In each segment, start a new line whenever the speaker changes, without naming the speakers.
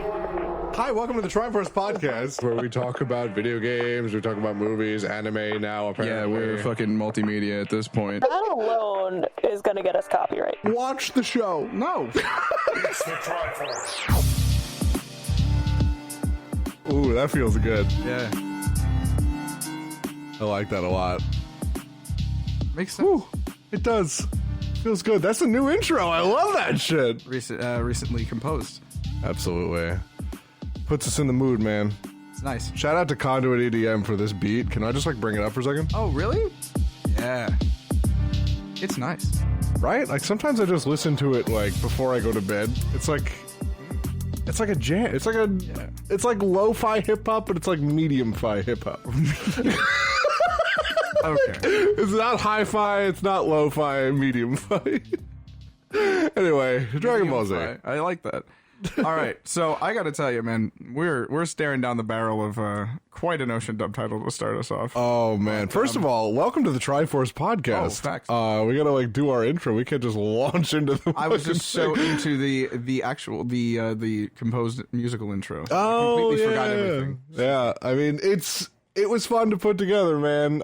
Hi, welcome to the Tryforce podcast, where we talk about video games, we talk about movies, anime now, apparently.
Yeah, we're fucking multimedia at this point.
That alone is going to get us copyright.
Watch the show.
No.
It's the Tryforce.
Ooh, that feels good.
Yeah.
I like that a lot.
Makes sense.
Ooh, it does. Feels good. That's a new intro. I love that shit.
Recently composed.
Absolutely. Puts us in the mood, man.
It's nice.
Shout out to Conduit EDM for this beat. Can I just bring it up for a second?
Oh, really? Yeah. It's nice.
Right? Sometimes I just listen to it before I go to bed. It's like a jam. It's like lo-fi hip hop, but it's like medium-fi hip hop.
Okay.
It's not hi-fi, it's not lo-fi, medium-fi. Anyway, Dragon Ball Z.
I like that. All right, so I got to tell you, man, we're staring down the barrel of quite an Ocean dub title to start us off.
Oh man! First of all, welcome to the Tryforce podcast.
Oh, facts.
We gotta do our intro. We can't just launch into the.
I was just so into the actual composed musical intro.
Oh,
I completely
yeah.
forgot everything.
Yeah, I mean it was fun to put together, man.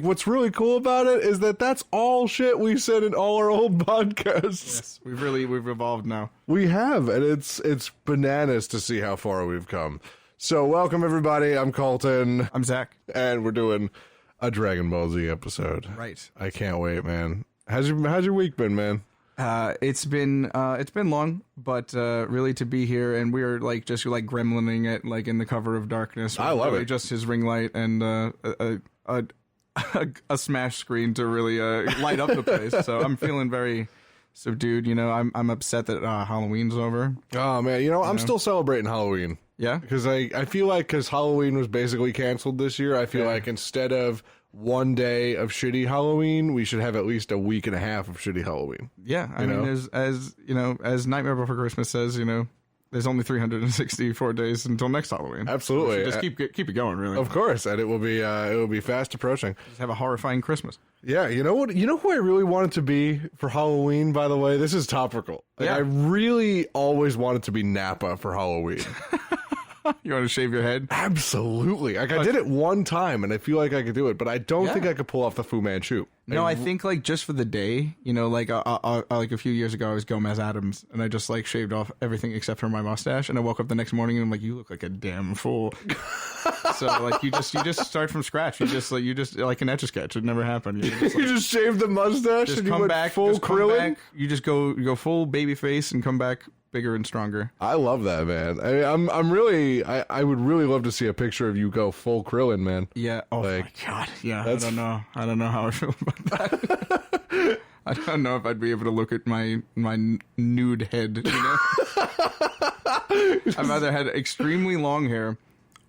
What's really cool about it is that's all shit we said in all our old podcasts.
Yes, we've evolved now.
We have, and it's bananas to see how far we've come. So welcome everybody. I'm Colton.
I'm Zach.
And we're doing a Dragon Ball Z episode.
Right.
I can't wait, man. How's your week been, man?
It's been long, but really to be here, and we're just gremlining it in the cover of darkness.
I love it.
Just his ring light and a smash screen to really light up the place. So I'm feeling very subdued. I'm upset that Halloween's over.
Oh man, I'm still celebrating Halloween.
Yeah,
because I feel like Halloween was basically canceled this year. I feel like instead of one day of shitty Halloween, we should have at least a week and a half of shitty Halloween.
Yeah, I mean, as Nightmare Before Christmas says, there's only 364 days until next Halloween.
Absolutely,
So just keep it going, really.
Of course, and it will be fast approaching.
Just have a horrifying Christmas.
Yeah, you know what? You know who I really wanted to be for Halloween. By the way, this is topical.
Yeah.
I really always wanted to be Nappa for Halloween.
You want to shave your head?
Absolutely. I did it one time, and I feel like I could do it, but I don't think I could pull off the Fu Manchu.
No, I think just for the day, a few years ago, I was Gomez Adams, and I just shaved off everything except for my mustache, and I woke up the next morning and I'm like, you look like a damn fool. So you just start from scratch. You just an Etch-a-Sketch. It never happened. You
just shave the mustache
just
and you
come
went
back,
full
just come
Krillin?
back. You just go full baby face and come back bigger and stronger.
I love that, man. I would really love to see a picture of you go full Krillin, man.
Yeah. Oh my god. Yeah. I don't know. I don't know how I feel about that. I don't know if I'd be able to look at my nude head. I've either had extremely long hair,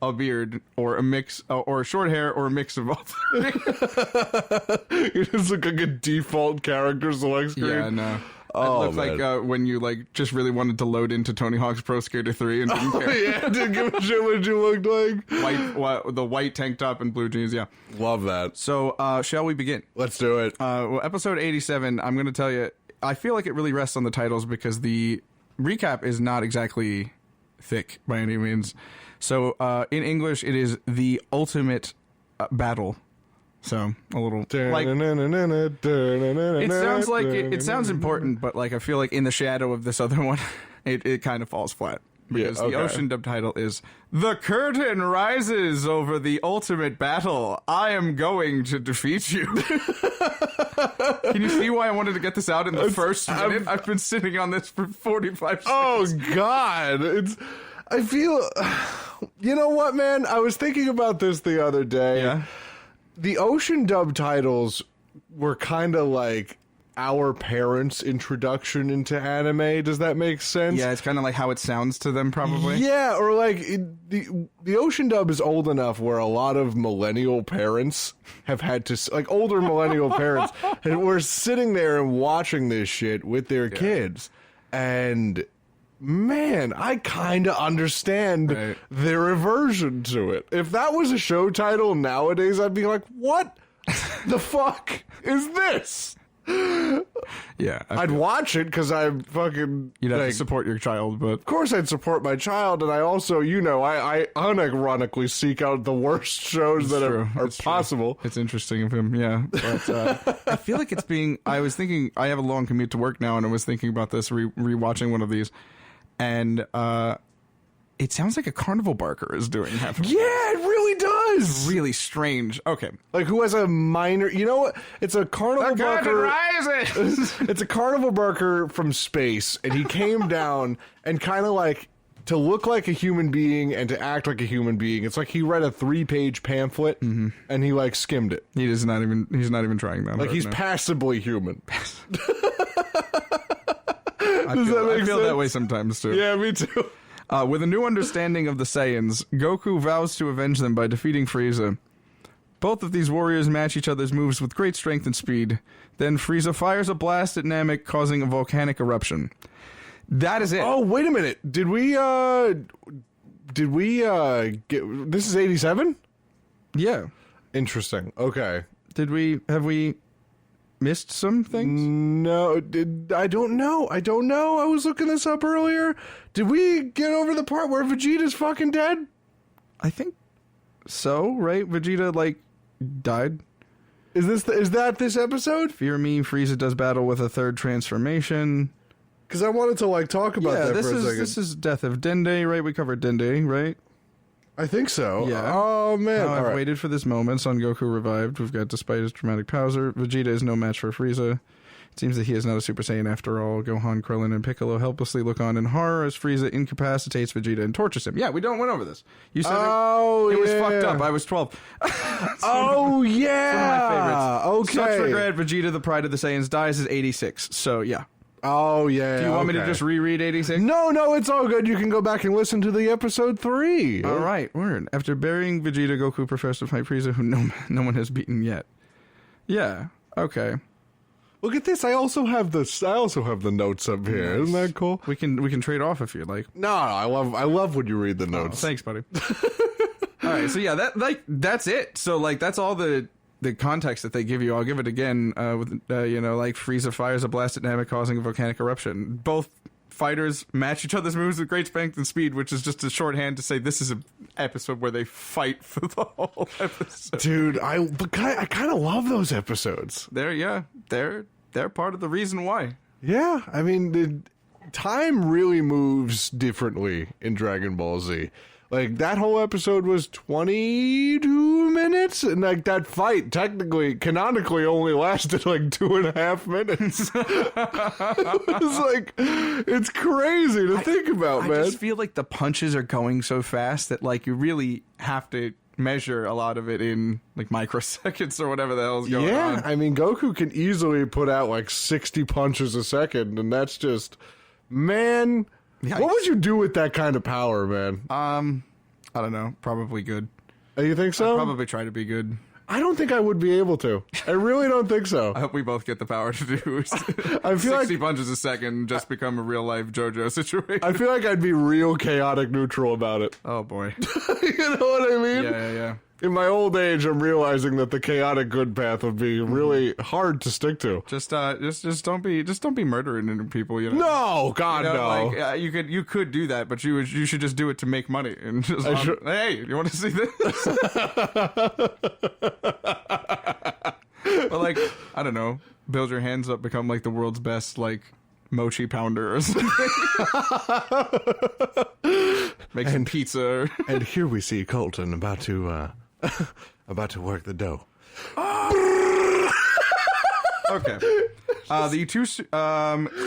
a beard, or a mix, or short hair, or a mix of all three.
You just look like a default character select screen.
Yeah, no.
Oh,
it looks like when you just really wanted to load into Tony Hawk's Pro Skater 3 and didn't care.
Yeah, didn't give a shit what you looked like.
The white tank top and blue jeans, yeah.
Love that.
So, shall we begin?
Let's do it.
Episode 87, I'm going to tell you, I feel like it really rests on the titles because the recap is not exactly thick by any means. So, in English, it is The Ultimate Battle. So a little it sounds important, but I feel like in the shadow of this other one, it kind of falls flat because the Ocean dub title is "The Curtain Rises Over the Ultimate Battle. I am going to defeat you." Can you see why I wanted to get this out in the first minute? I've been sitting on this for 45 seconds.
Oh God, I feel. You know what, man? I was thinking about this the other day.
Yeah.
The Ocean dub titles were kind of like our parents' introduction into anime. Does that make sense?
Yeah, it's kind of like how it sounds to them, probably.
Yeah, or the Ocean dub is old enough where a lot of millennial parents have had to, older millennial parents, were sitting there and watching this shit with their kids. And man, I kind of understand their aversion to it. If that was a show title nowadays, I'd be like, what the fuck is this?
Yeah,
I'd watch it because I'm fucking.
You'd have
like,
to support your child, but
of course, I'd support my child, and I also, I unironically seek out the worst shows that are possible.
It's interesting of him, yeah. But I feel like I was thinking, I have a long commute to work now, and I was thinking about this, rewatching one of these, and it sounds like a carnival barker is doing half of it.
Yeah, it really does.
It's really strange. Okay.
Like, who has a minor... You know what? It's a carnival barker...
rises!
It's a carnival barker from space, and he came down and kind of like... To look like a human being and to act like a human being. It's like he read a 3-page pamphlet, and he, like, skimmed it.
He's not even trying that.
Like, he's passably human.
I feel that way sometimes, too.
Yeah, me too.
With a new understanding of the Saiyans, Goku vows to avenge them by defeating Frieza. Both of these warriors match each other's moves with great strength and speed. Then Frieza fires a blast at Namek, causing a volcanic eruption. That is it.
Oh, wait a minute. Did we get... This is 87?
Yeah.
Interesting. Okay.
Have we missed some things?
No, I don't know. I was looking this up earlier. Did we get over the part where Vegeta's fucking dead?
I think so, right? Vegeta, like, died.
Is that this episode?
Fear me, Frieza does battle with a third transformation.
Because I wanted to, like, talk about that for a second.
This is Death of Dende, right? We covered Dende, right?
I think so.
Yeah.
Oh, man.
Now I've waited for this moment. Son Goku revived. We've got, despite his dramatic powers, Vegeta is no match for Frieza. It seems that he is not a Super Saiyan after all. Gohan, Krillin, and Piccolo helplessly look on in horror as Frieza incapacitates Vegeta and tortures him. Yeah, we went over this. You said it was fucked up. I was 12.
Oh, yeah.
One of my favorites.
Okay.
Such regret. Vegeta, the pride of the Saiyans, dies as 86. So, yeah.
Oh, yeah.
Do you want me to just reread 86?
No, it's all good. You can go back and listen to the episode 3.
All right, word. After burying Vegeta, Goku prefers to fight Frieza, who no one has beaten yet. Yeah, okay.
Look at this. I also have the notes up here. Nice. Isn't that cool?
We can trade off if you'd like.
No, I love when you read the notes.
Oh, thanks, buddy. All right, so yeah, that's it. So like that's all the context that they give you. I'll give it again with like Frieza fires a blast at Namek, causing a volcanic eruption. Both fighters match each other's moves with great strength and speed, which is just a shorthand to say this is an episode where they fight for the whole episode.
Dude, I kind of love those episodes.
They're part of the reason why.
Yeah, I mean, the time really moves differently in Dragon Ball Z. Like, that whole episode was 22 minutes, and, like, that fight canonically only lasted, like, 2.5 minutes. It's like, it's crazy to think about, man.
I just feel like the punches are going so fast that, like, you really have to measure a lot of it in, like, microseconds or whatever the hell's going on.
Yeah, I mean, Goku can easily put out, like, 60 punches a second, and that's just, man... Yikes. What would you do with that kind of power, man?
I don't know. Probably good.
You think so?
I'd probably try to be good.
I don't think I would be able to. I really don't think so.
I hope we both get the power to do
I feel
60 punches a second, just become a real-life JoJo situation.
I feel like I'd be real chaotic neutral about it.
Oh, boy.
You know what I mean?
Yeah.
In my old age, I'm realizing that the chaotic good path would be really hard to stick to.
Just don't be murdering people. You know?
No, God, no.
Like, you could do that, but you should just do it to make money and just. Hey, you want to see this? But like, I don't know, build your hands up, become like the world's best like mochi pounder or something. Make some pizza.
And here we see Colton about to work the dough.
Okay. The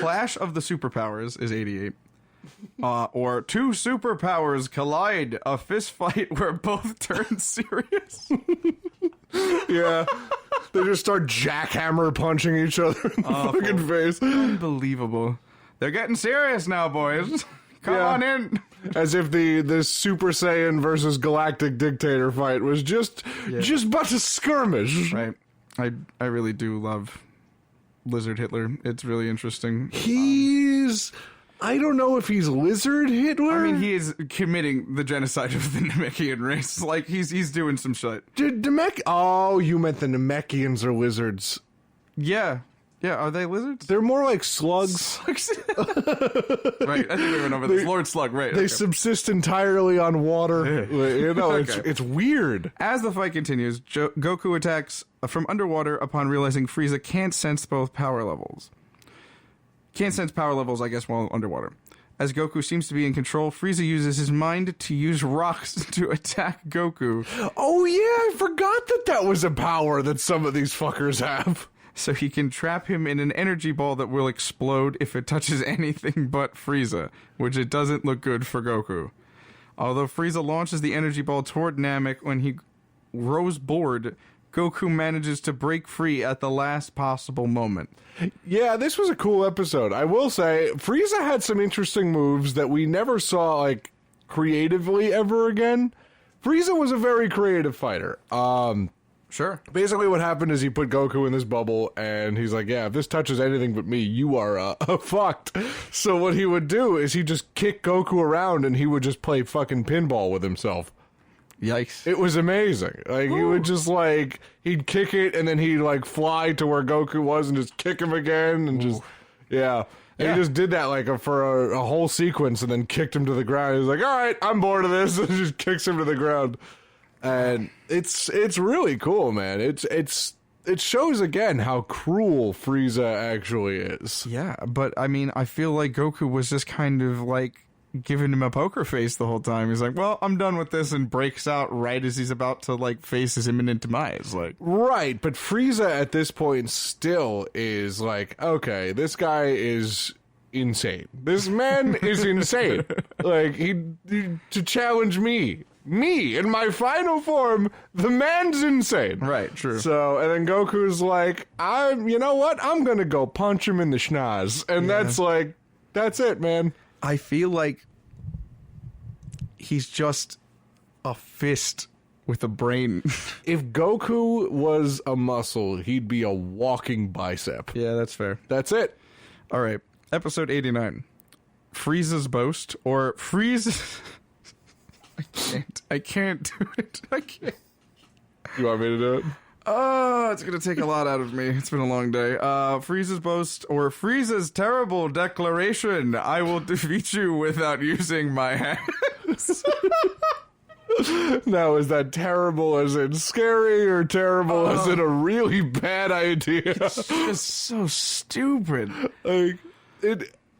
Clash of the Superpowers is 88. Or two superpowers collide, a fist fight where both turn serious.
Yeah. They just start jackhammer punching each other in the fucking face.
Unbelievable. They're getting serious now, boys. Come on in.
As if the Super Saiyan versus Galactic Dictator fight was just but a skirmish.
Right. I really do love Lizard Hitler. It's really interesting.
I don't know if he's Lizard Hitler.
I mean, he is committing the genocide of the Namekian race. Like, he's doing some shit.
Oh, you meant the Namekians are lizards.
Yeah. Yeah, are they lizards?
They're more like slugs.
Right, I think we went over this. Lord Slug, right.
They subsist entirely on water. You know,
Okay.
it's weird.
As the fight continues, Goku attacks from underwater upon realizing Frieza can't sense both power levels. Can't sense power levels, I guess, while underwater. As Goku seems to be in control, Frieza uses his mind to use rocks to attack Goku.
Oh, yeah, I forgot that was a power that some of these fuckers have.
So he can trap him in an energy ball that will explode if it touches anything but Frieza, which it doesn't look good for Goku. Although Frieza launches the energy ball toward Namek when he grows bored, Goku manages to break free at the last possible moment.
Yeah, this was a cool episode. I will say, Frieza had some interesting moves that we never saw, like, creatively ever again. Frieza was a very creative fighter.
Sure.
Basically what happened is he put Goku in this bubble, and he's like, yeah, if this touches anything but me, you are fucked. So what he would do is he'd just kick Goku around, and he would just play fucking pinball with himself.
Yikes.
It was amazing. Like, he would just, like, he'd kick it, and then he'd, like, fly to where Goku was and just kick him again, and just, yeah. And he just did that, like, for a whole sequence, and then kicked him to the ground. He was like, all right, I'm bored of this, and just kicks him to the ground. And it's really cool, man. It shows again how cruel Frieza actually is.
Yeah, but I mean, I feel like Goku was just kind of like giving him a poker face the whole time. He's like, well, I'm done with this, and breaks out right as he's about to like face his imminent demise. Like,
right, but Frieza at this point still is like, okay, this guy is insane. This man is insane. Like, he to challenge me in my final form, the man's insane.
Right, true.
So, and then Goku's like, you know what? I'm gonna go punch him in the schnoz. And that's it, man.
I feel like he's just a fist with a brain.
If Goku was a muscle, he'd be a walking bicep.
Yeah, that's fair.
That's it.
All right, episode 89. Frieza's Boast, or Frieza... I can't do it. I can't.
You want me to do it?
Oh, it's going to take a lot out of me. It's been a long day. Frieza's Boast, or Frieza's Terrible Declaration. I will defeat you without using my hands.
Now, is that terrible as in scary, or terrible as in a really bad idea?
It's just so stupid.
Like,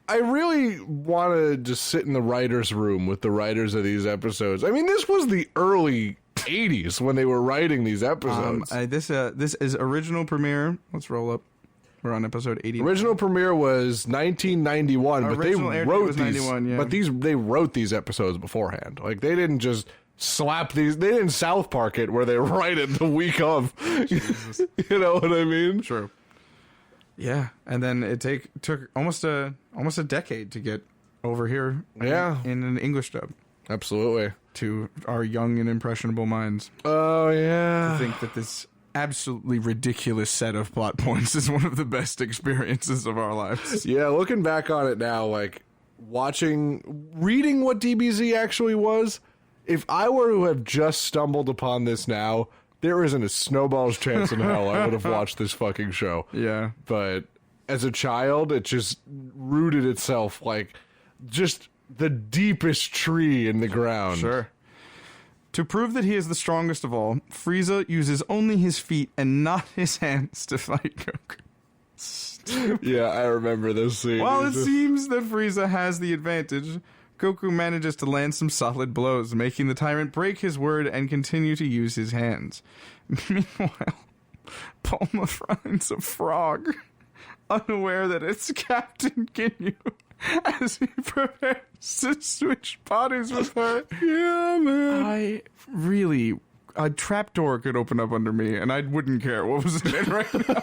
I really want to just sit in the writer's room with the writers of these episodes. I mean, this was the early 80s when they were writing these episodes.
This is original premiere. Let's roll up. We're on episode 80.
Original premiere was 1991, but they wrote these.
Yeah.
But they wrote these episodes beforehand. Like, they didn't just slap these. They didn't South Park it where they write it the week of. You know what I mean?
Sure. Yeah, and then it took almost a decade to get over here.
Yeah,
in an English dub.
Absolutely.
To our young and impressionable minds.
Oh yeah.
I think that this absolutely ridiculous set of plot points is one of the best experiences of our lives.
Yeah, looking back on it now, like reading what DBZ actually was, if I were to have just stumbled upon this now, there isn't a snowball's chance in hell I would have watched this fucking show.
Yeah.
But as a child, it just rooted itself like just the deepest tree in the ground.
Sure. To prove that he is the strongest of all, Frieza uses only his feet and not his hands to fight Goku.
Yeah, I remember this scene.
While it seems that Frieza has the advantage, Goku manages to land some solid blows, making the tyrant break his word and continue to use his hands. Meanwhile, Bulma finds a frog, unaware that it's Captain Ginyu, as he prepares to switch bodies with her.
Yeah, man.
A trapdoor could open up under me, and I wouldn't care what was in it right now.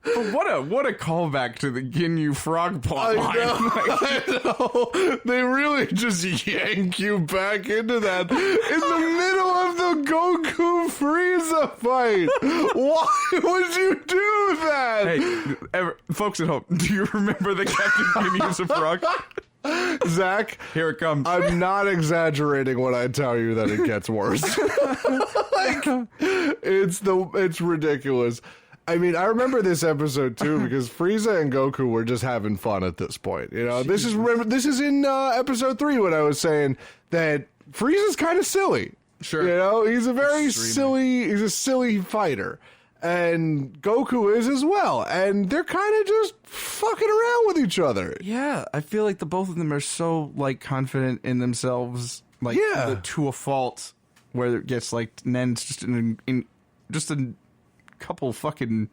But what a callback to the Ginyu frog plot line.
I know. They really just yank you back into that in the middle of the Goku Frieza fight. Why would you do that?
Hey, folks at home, do you remember that Captain Ginyu's a frog?
Zach,
here it comes.
I'm not exaggerating when I tell you that it gets worse. Like, it's ridiculous. I mean, I remember this episode too because Frieza and Goku were just having fun at this point. You know, this is in episode 3 when I was saying that Frieza's kind of silly.
Sure,
you know, he's a silly fighter, and Goku is as well, and they're kind of just fucking around with each other.
Yeah, I feel like the both of them are so like confident in themselves, like to a fault, where it gets like ends just in just a couple fucking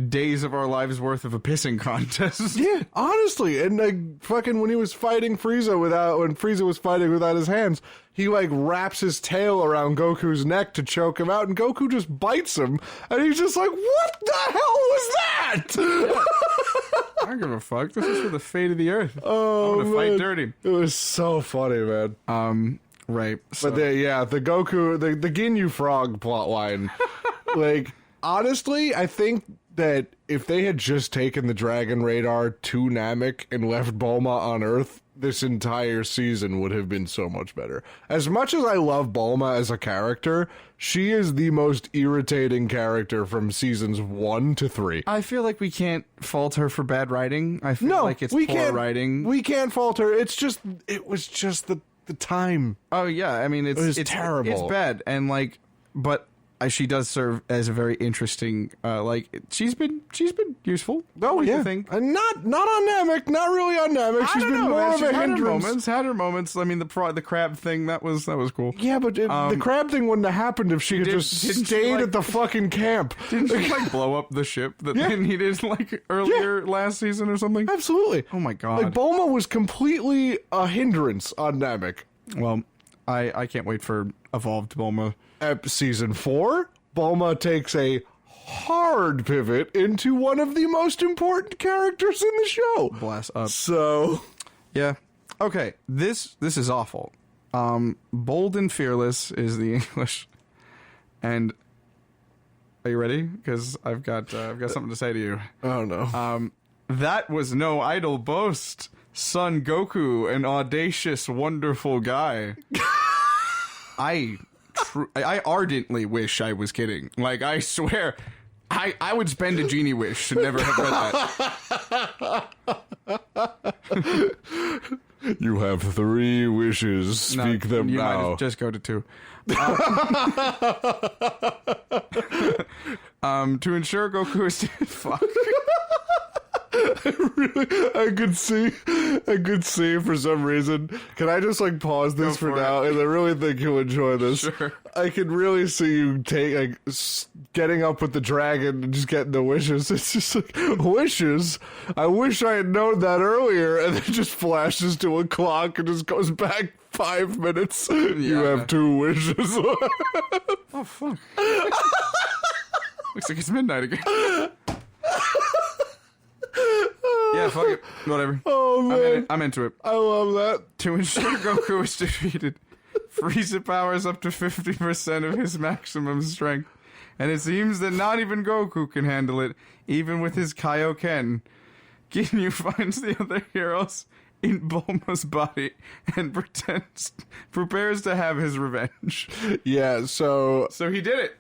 days of our lives worth of a pissing contest.
Yeah, honestly, and like fucking when he was fighting Frieza when Frieza was fighting without his hands, he like wraps his tail around Goku's neck to choke him out, and Goku just bites him, and he's just like, "What the hell was that?"
I don't give a fuck. This is for the fate of the earth.
Oh,
I'm gonna fight dirty.
It was so funny, man.
Right. So.
But the Goku, the Ginyu Frog plotline, like honestly, I think that if they had just taken the Dragon Radar to Namek and left Bulma on Earth, this entire season would have been so much better. As much as I love Bulma as a character, she is the most irritating character from seasons 1 to 3.
I feel like we can't fault her for bad writing. I feel like it's poor writing.
We can't fault her. It was just the time.
Oh yeah, I mean it's
terrible.
It's bad, and like, but she does serve as a very interesting. Like she's been useful.
Oh yeah,
I think.
And not on Namek, not really on Namek. She's been more of a hindrance.
Had her moments. I mean, the crab thing that was cool.
Yeah, but the crab thing wouldn't have happened if she had just stayed at the fucking camp.
Didn't she like blow up the ship that they needed like earlier last season or something?
Absolutely.
Oh my god.
Like Bulma was completely a hindrance on Namek.
Well, I can't wait for evolved Bulma.
Season 4, Bulma takes a hard pivot into one of the most important characters in the show.
Blast up.
So,
yeah. Okay, this is awful. Bold and fearless is the English. And are you ready? Because I've got something to say to you.
Oh no.
That was no idle boast. Son Goku, an audacious, wonderful guy. I ardently wish I was kidding. Like, I swear, I would spend a genie wish and never have read that.
You have 3 wishes. Speak them
you
now.
Might just go to 2. To ensure Goku is fuck.
I could see for some reason. Can I just like pause this for now? And I really think you'll enjoy this.
Sure.
I can really see you getting up with the dragon and just getting the wishes. It's just like, wishes? I wish I had known that earlier. And then just flashes to a clock and just goes back 5 minutes. Yeah. You have 2 wishes.
Oh, fuck. Looks like it's midnight again. Yeah, fuck it. Whatever.
Oh, man.
I'm into it.
I love that.
To ensure Goku is defeated, Frieza powers up to 50% of his maximum strength. And it seems that not even Goku can handle it, even with his Kaioken. Ginyu finds the other heroes in Bulma's body and prepares to have his revenge.
Yeah, so
he did it.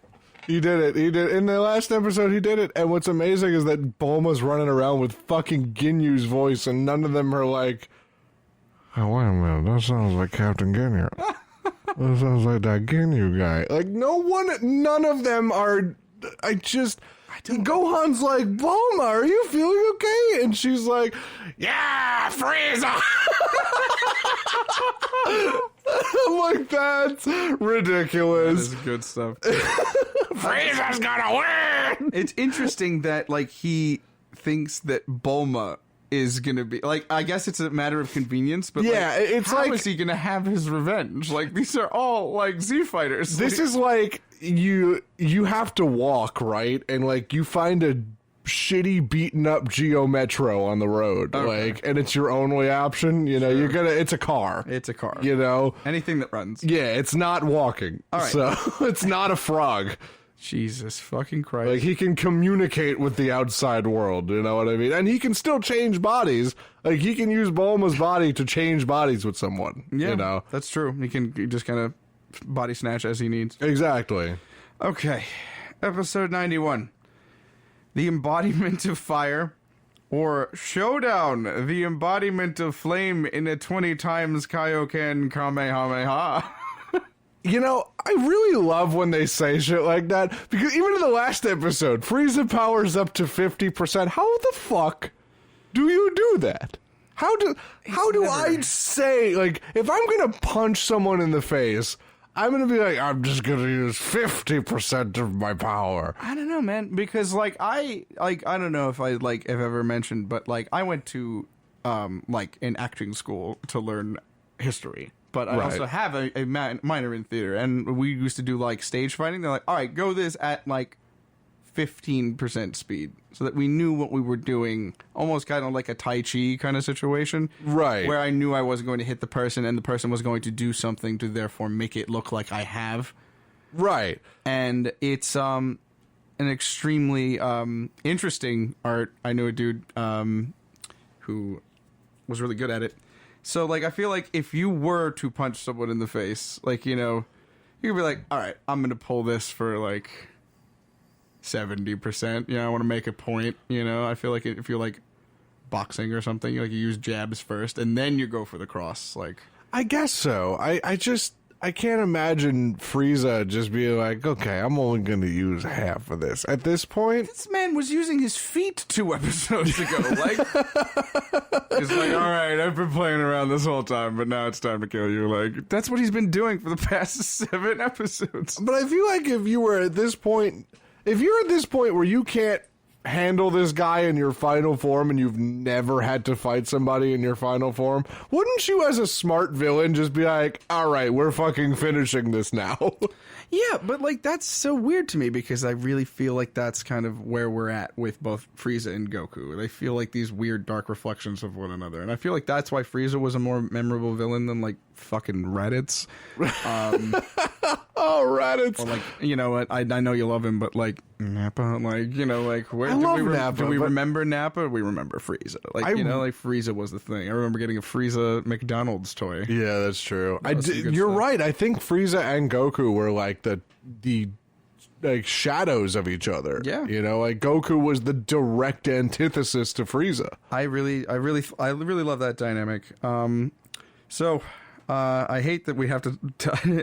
He did it. In the last episode, he did it. And what's amazing is that Bulma's running around with fucking Ginyu's voice, and none of them are like, oh, wait a minute, that sounds like Captain Ginyu. That sounds like that Ginyu guy. Like, none of them are, Gohan's like, Bulma, are you feeling okay? And she's like, yeah, Frieza! I'm like, that's ridiculous.
That is good stuff.
Frieza's gonna win!
It's interesting that, like, he thinks that Bulma is gonna be, like, I guess it's a matter of convenience, but
yeah,
like,
it's
how
like,
is he gonna have his revenge? Like, these are all, like, Z fighters.
This is like, you have to walk, right? And, like, you find a shitty beaten up Geo Metro on the road, like, and it's your only option, you know. Sure. It's a car, you know,
anything that runs.
Yeah, it's not walking. All right. So it's not a frog.
Jesus fucking Christ.
Like, he can communicate with the outside world, you know what I mean? And he can still change bodies. Like, he can use Bulma's body to change bodies with someone,
yeah,
you know?
that's true. He can just kind of body snatch as he needs.
Exactly.
Okay, episode 91. The embodiment of fire, or Showdown, the embodiment of flame in a 20 times Kaioken Kamehameha.
You know, I really love when they say shit like that, because even in the last episode, Frieza powers up to 50%. How the fuck do you do that? How do I say, like, if I'm gonna punch someone in the face, I'm gonna be like, I'm just gonna use 50% of my power.
I don't know, man, because I don't know if I've ever mentioned, but like I went to an acting school to learn history. But I also have a minor in theater, and we used to do like stage fighting. They're like, all right, go this at like 15% speed, so that we knew what we were doing, almost kind of like a Tai Chi kind of situation.
Right.
Where I knew I wasn't going to hit the person, and the person was going to do something to therefore make it look like I have.
Right.
And it's an extremely interesting art. I knew a dude who was really good at it. So, like, I feel like if you were to punch someone in the face, like, you know, you'd be like, all right, I'm going to pull this for, like, 70%. You know, I want to make a point, you know? I feel like if you're, like, boxing or something, you use jabs first, and then you go for the cross, like...
I guess so. I can't imagine Frieza just being like, okay, I'm only going to use half of this. At this point...
This man was using his feet 2 episodes ago. Like, he's like, all right, I've been playing around this whole time, but now it's time to kill you. Like, that's what he's been doing for the past 7 episodes.
But I feel like if you're at this point where you can't handle this guy in your final form and you've never had to fight somebody in your final form, wouldn't you as a smart villain just be like, all right, we're fucking finishing this now?
Yeah, but like that's so weird to me because I really feel like that's kind of where we're at with both Frieza and Goku. They feel like these weird dark reflections of one another, and I feel like that's why Frieza was a more memorable villain than like fucking Raditz.
Oh, Raditz!
Or like, you know what? I know you love him, but like Nappa, like, you know, like where
I love Nappa,
do we
but...
remember Nappa? Or we remember Frieza. Like, you know, like Frieza was the thing. I remember getting a Frieza McDonald's toy.
Yeah, that's true. You're
stuff.
right. I think Frieza and Goku were like the like shadows of each other.
Yeah,
you know, like Goku was the direct antithesis to Frieza.
I really love that dynamic. I hate that we have to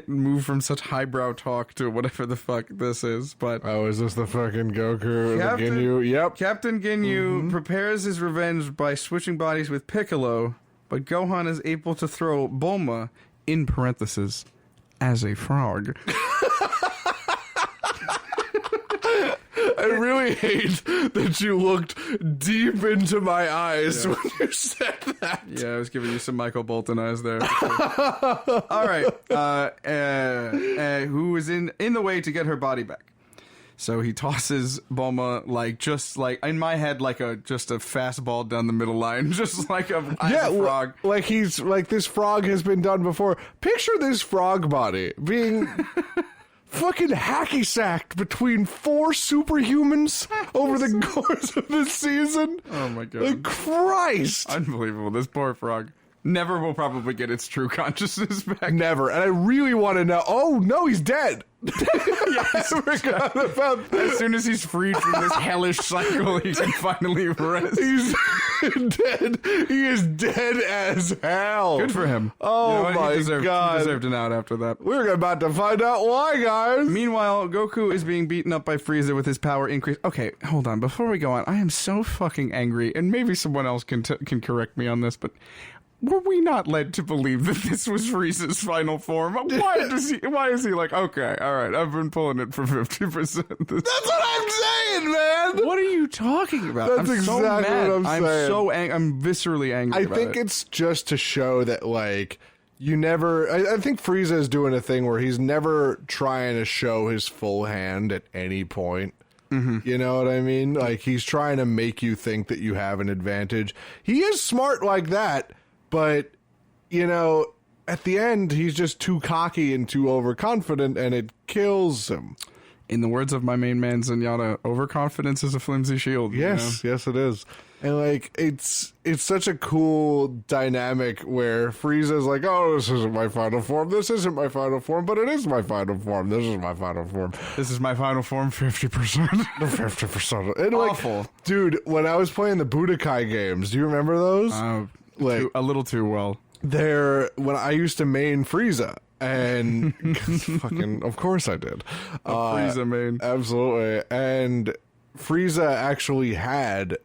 move from such highbrow talk to whatever the fuck this is, but...
Oh, is this the fucking Goku? The Ginyu? Yep.
Captain Ginyu prepares his revenge by switching bodies with Piccolo, but Gohan is able to throw Bulma, in parentheses, as a frog.
I really hate that you looked deep into my eyes when you said that.
Yeah, I was giving you some Michael Bolton eyes there. All right. Who is in the way to get her body back? So he tosses Bulma just like in my head just a fastball down the middle line, just like a frog.
Like he's like this frog has been done before. Picture this frog body being fucking hacky sacked between 4 superhumans over the course of this season.
Oh my god!
Like Christ!
Unbelievable. This poor frog never will probably get its true consciousness back.
Never. And I really want to know. Oh no, he's dead.
Yes, I forgot about that. As soon as he's freed from this hellish cycle, he can finally rest.
He's dead. He is dead as hell.
Good for him.
Oh,
you know
my God.
He deserved an out after that.
We're about to find out why, guys.
Meanwhile, Goku is being beaten up by Frieza with his power increase. Okay, hold on. Before we go on, I am so fucking angry, and maybe someone else can correct me on this, but... were we not led to believe that this was Frieza's final form? Why is he like, okay, all right, I've been pulling it for 50%.
That's what I'm saying, man.
What are you talking about?
That's
I'm so
exactly
mad.
what I'm saying.
I'm viscerally angry
I think it's just to show that, like, you never... I think Frieza is doing a thing where he's never trying to show his full hand at any point. Mm-hmm. You know what I mean? Like, he's trying to make you think that you have an advantage. He is smart like that. But, you know, at the end, he's just too cocky and too overconfident, and it kills him.
in the words of my main man Zenyatta, overconfidence is a flimsy shield.
Yes, yes, it is. And like it's such a cool dynamic where Frieza's like, oh, this isn't my final form, this isn't my final form, but it is my final form, this is my final form.
This is my final form, 50%.
50%. And like,
awful.
Dude, when I was playing the Budokai games, do you remember those?
A little too well.
When I used to main Frieza. And fucking, of course I did.
Frieza main.
Absolutely. And Frieza actually had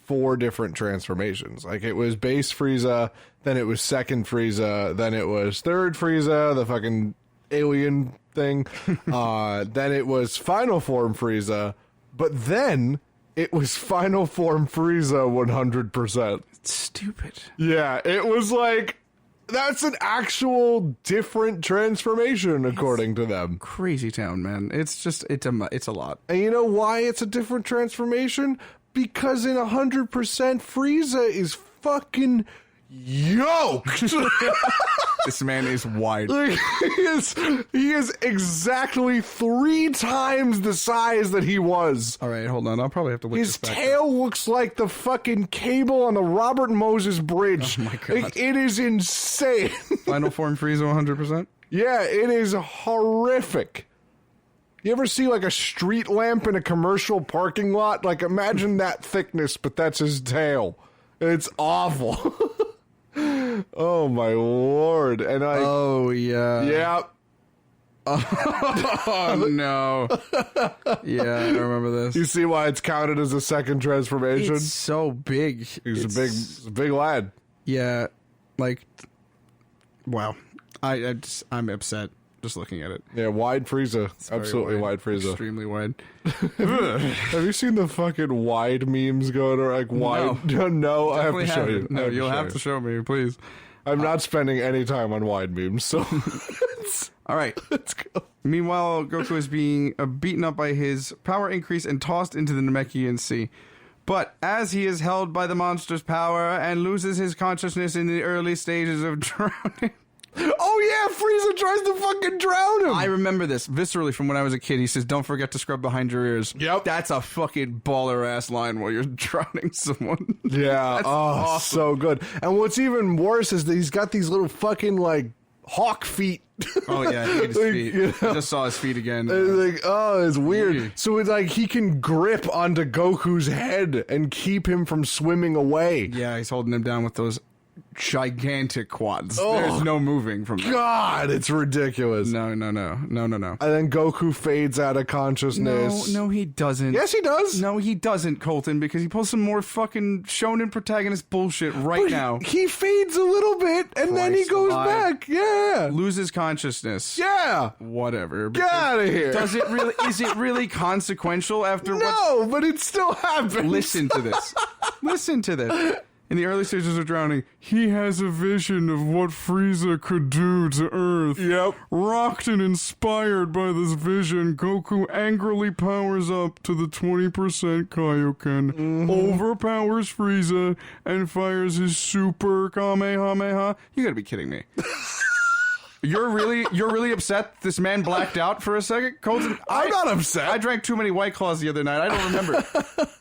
4 different transformations. Like, it was base Frieza, then it was second Frieza, then it was third Frieza, the fucking alien thing. Then it was final form Frieza, but then it was final form Frieza 100%.
It's stupid.
Yeah, it was like, that's an actual different transformation according to them.
Crazy town, man. It's just, it's a lot.
And you know why it's a different transformation? Because in 100%, Frieza is fucking yoked.
This man is wide.
Like, he is exactly 3 times the size that he was.
All right, hold on. I'll probably have to look
His
this back
tail looks like the fucking cable on the Robert Moses Bridge.
Oh my God.
Like, it is insane.
Final form Frieza 100%?
Yeah, it is horrific. You ever see like a street lamp in a commercial parking lot? Like, imagine that thickness, but that's his tail. It's awful. Oh my lord. And
oh yeah.
Yeah.
Oh no. Yeah, I remember this.
You see why it's counted as a second transformation?
It's so big.
He's a big lad.
Yeah, like, wow. I'm upset just looking at it.
Yeah, wide Frieza. Absolutely wide Frieza.
Extremely wide.
Have you seen the fucking wide memes going around? Like, wide? No, I have to show you.
No, you'll have to show me, please.
I'm not spending any time on wide memes, so.
All right.
Let's go.
Meanwhile, Goku is being beaten up by his power increase and tossed into the Namekian Sea. But as he is held by the monster's power and loses his consciousness in the early stages of drowning.
Oh yeah, Frieza tries to fucking drown him.
I remember this viscerally from when I was a kid. He says, "Don't forget to scrub behind your ears."
Yep.
That's a fucking baller ass line while you're drowning someone.
Yeah,
awesome.
So good. And what's even worse is that he's got these little fucking like hawk feet.
Oh yeah, I hate his
Like,
feet.
you know?
I just saw his feet again.
Like, oh, it's weird.
Yeah.
So it's like he can grip onto Goku's head and keep him from swimming away.
Yeah, he's holding him down with those gigantic quads.
Oh,
There's no moving from that.
God, it's ridiculous.
No.
And then Goku fades out of consciousness.
No, he doesn't.
Yes, he does.
No, he doesn't, Colton, because he pulls some more fucking shonen protagonist bullshit right
But
now.
He fades a little bit, and then he
Christ
goes
alive.
back. Yeah.
Loses consciousness.
Yeah.
Whatever.
Get out of here.
Does it really? Is it really consequential after what?
No, but it still happens.
Listen to this. Listen to this. In the early stages of drowning, he has a vision of what Frieza could do to Earth.
Yep.
Rocked and inspired by this vision, Goku angrily powers up to the 20% Kaioken, overpowers Frieza, and fires his super Kamehameha. You gotta be kidding me. You're really upset this man blacked out for a second? Colton,
I'm not upset.
I drank too many White Claws the other night. I don't remember.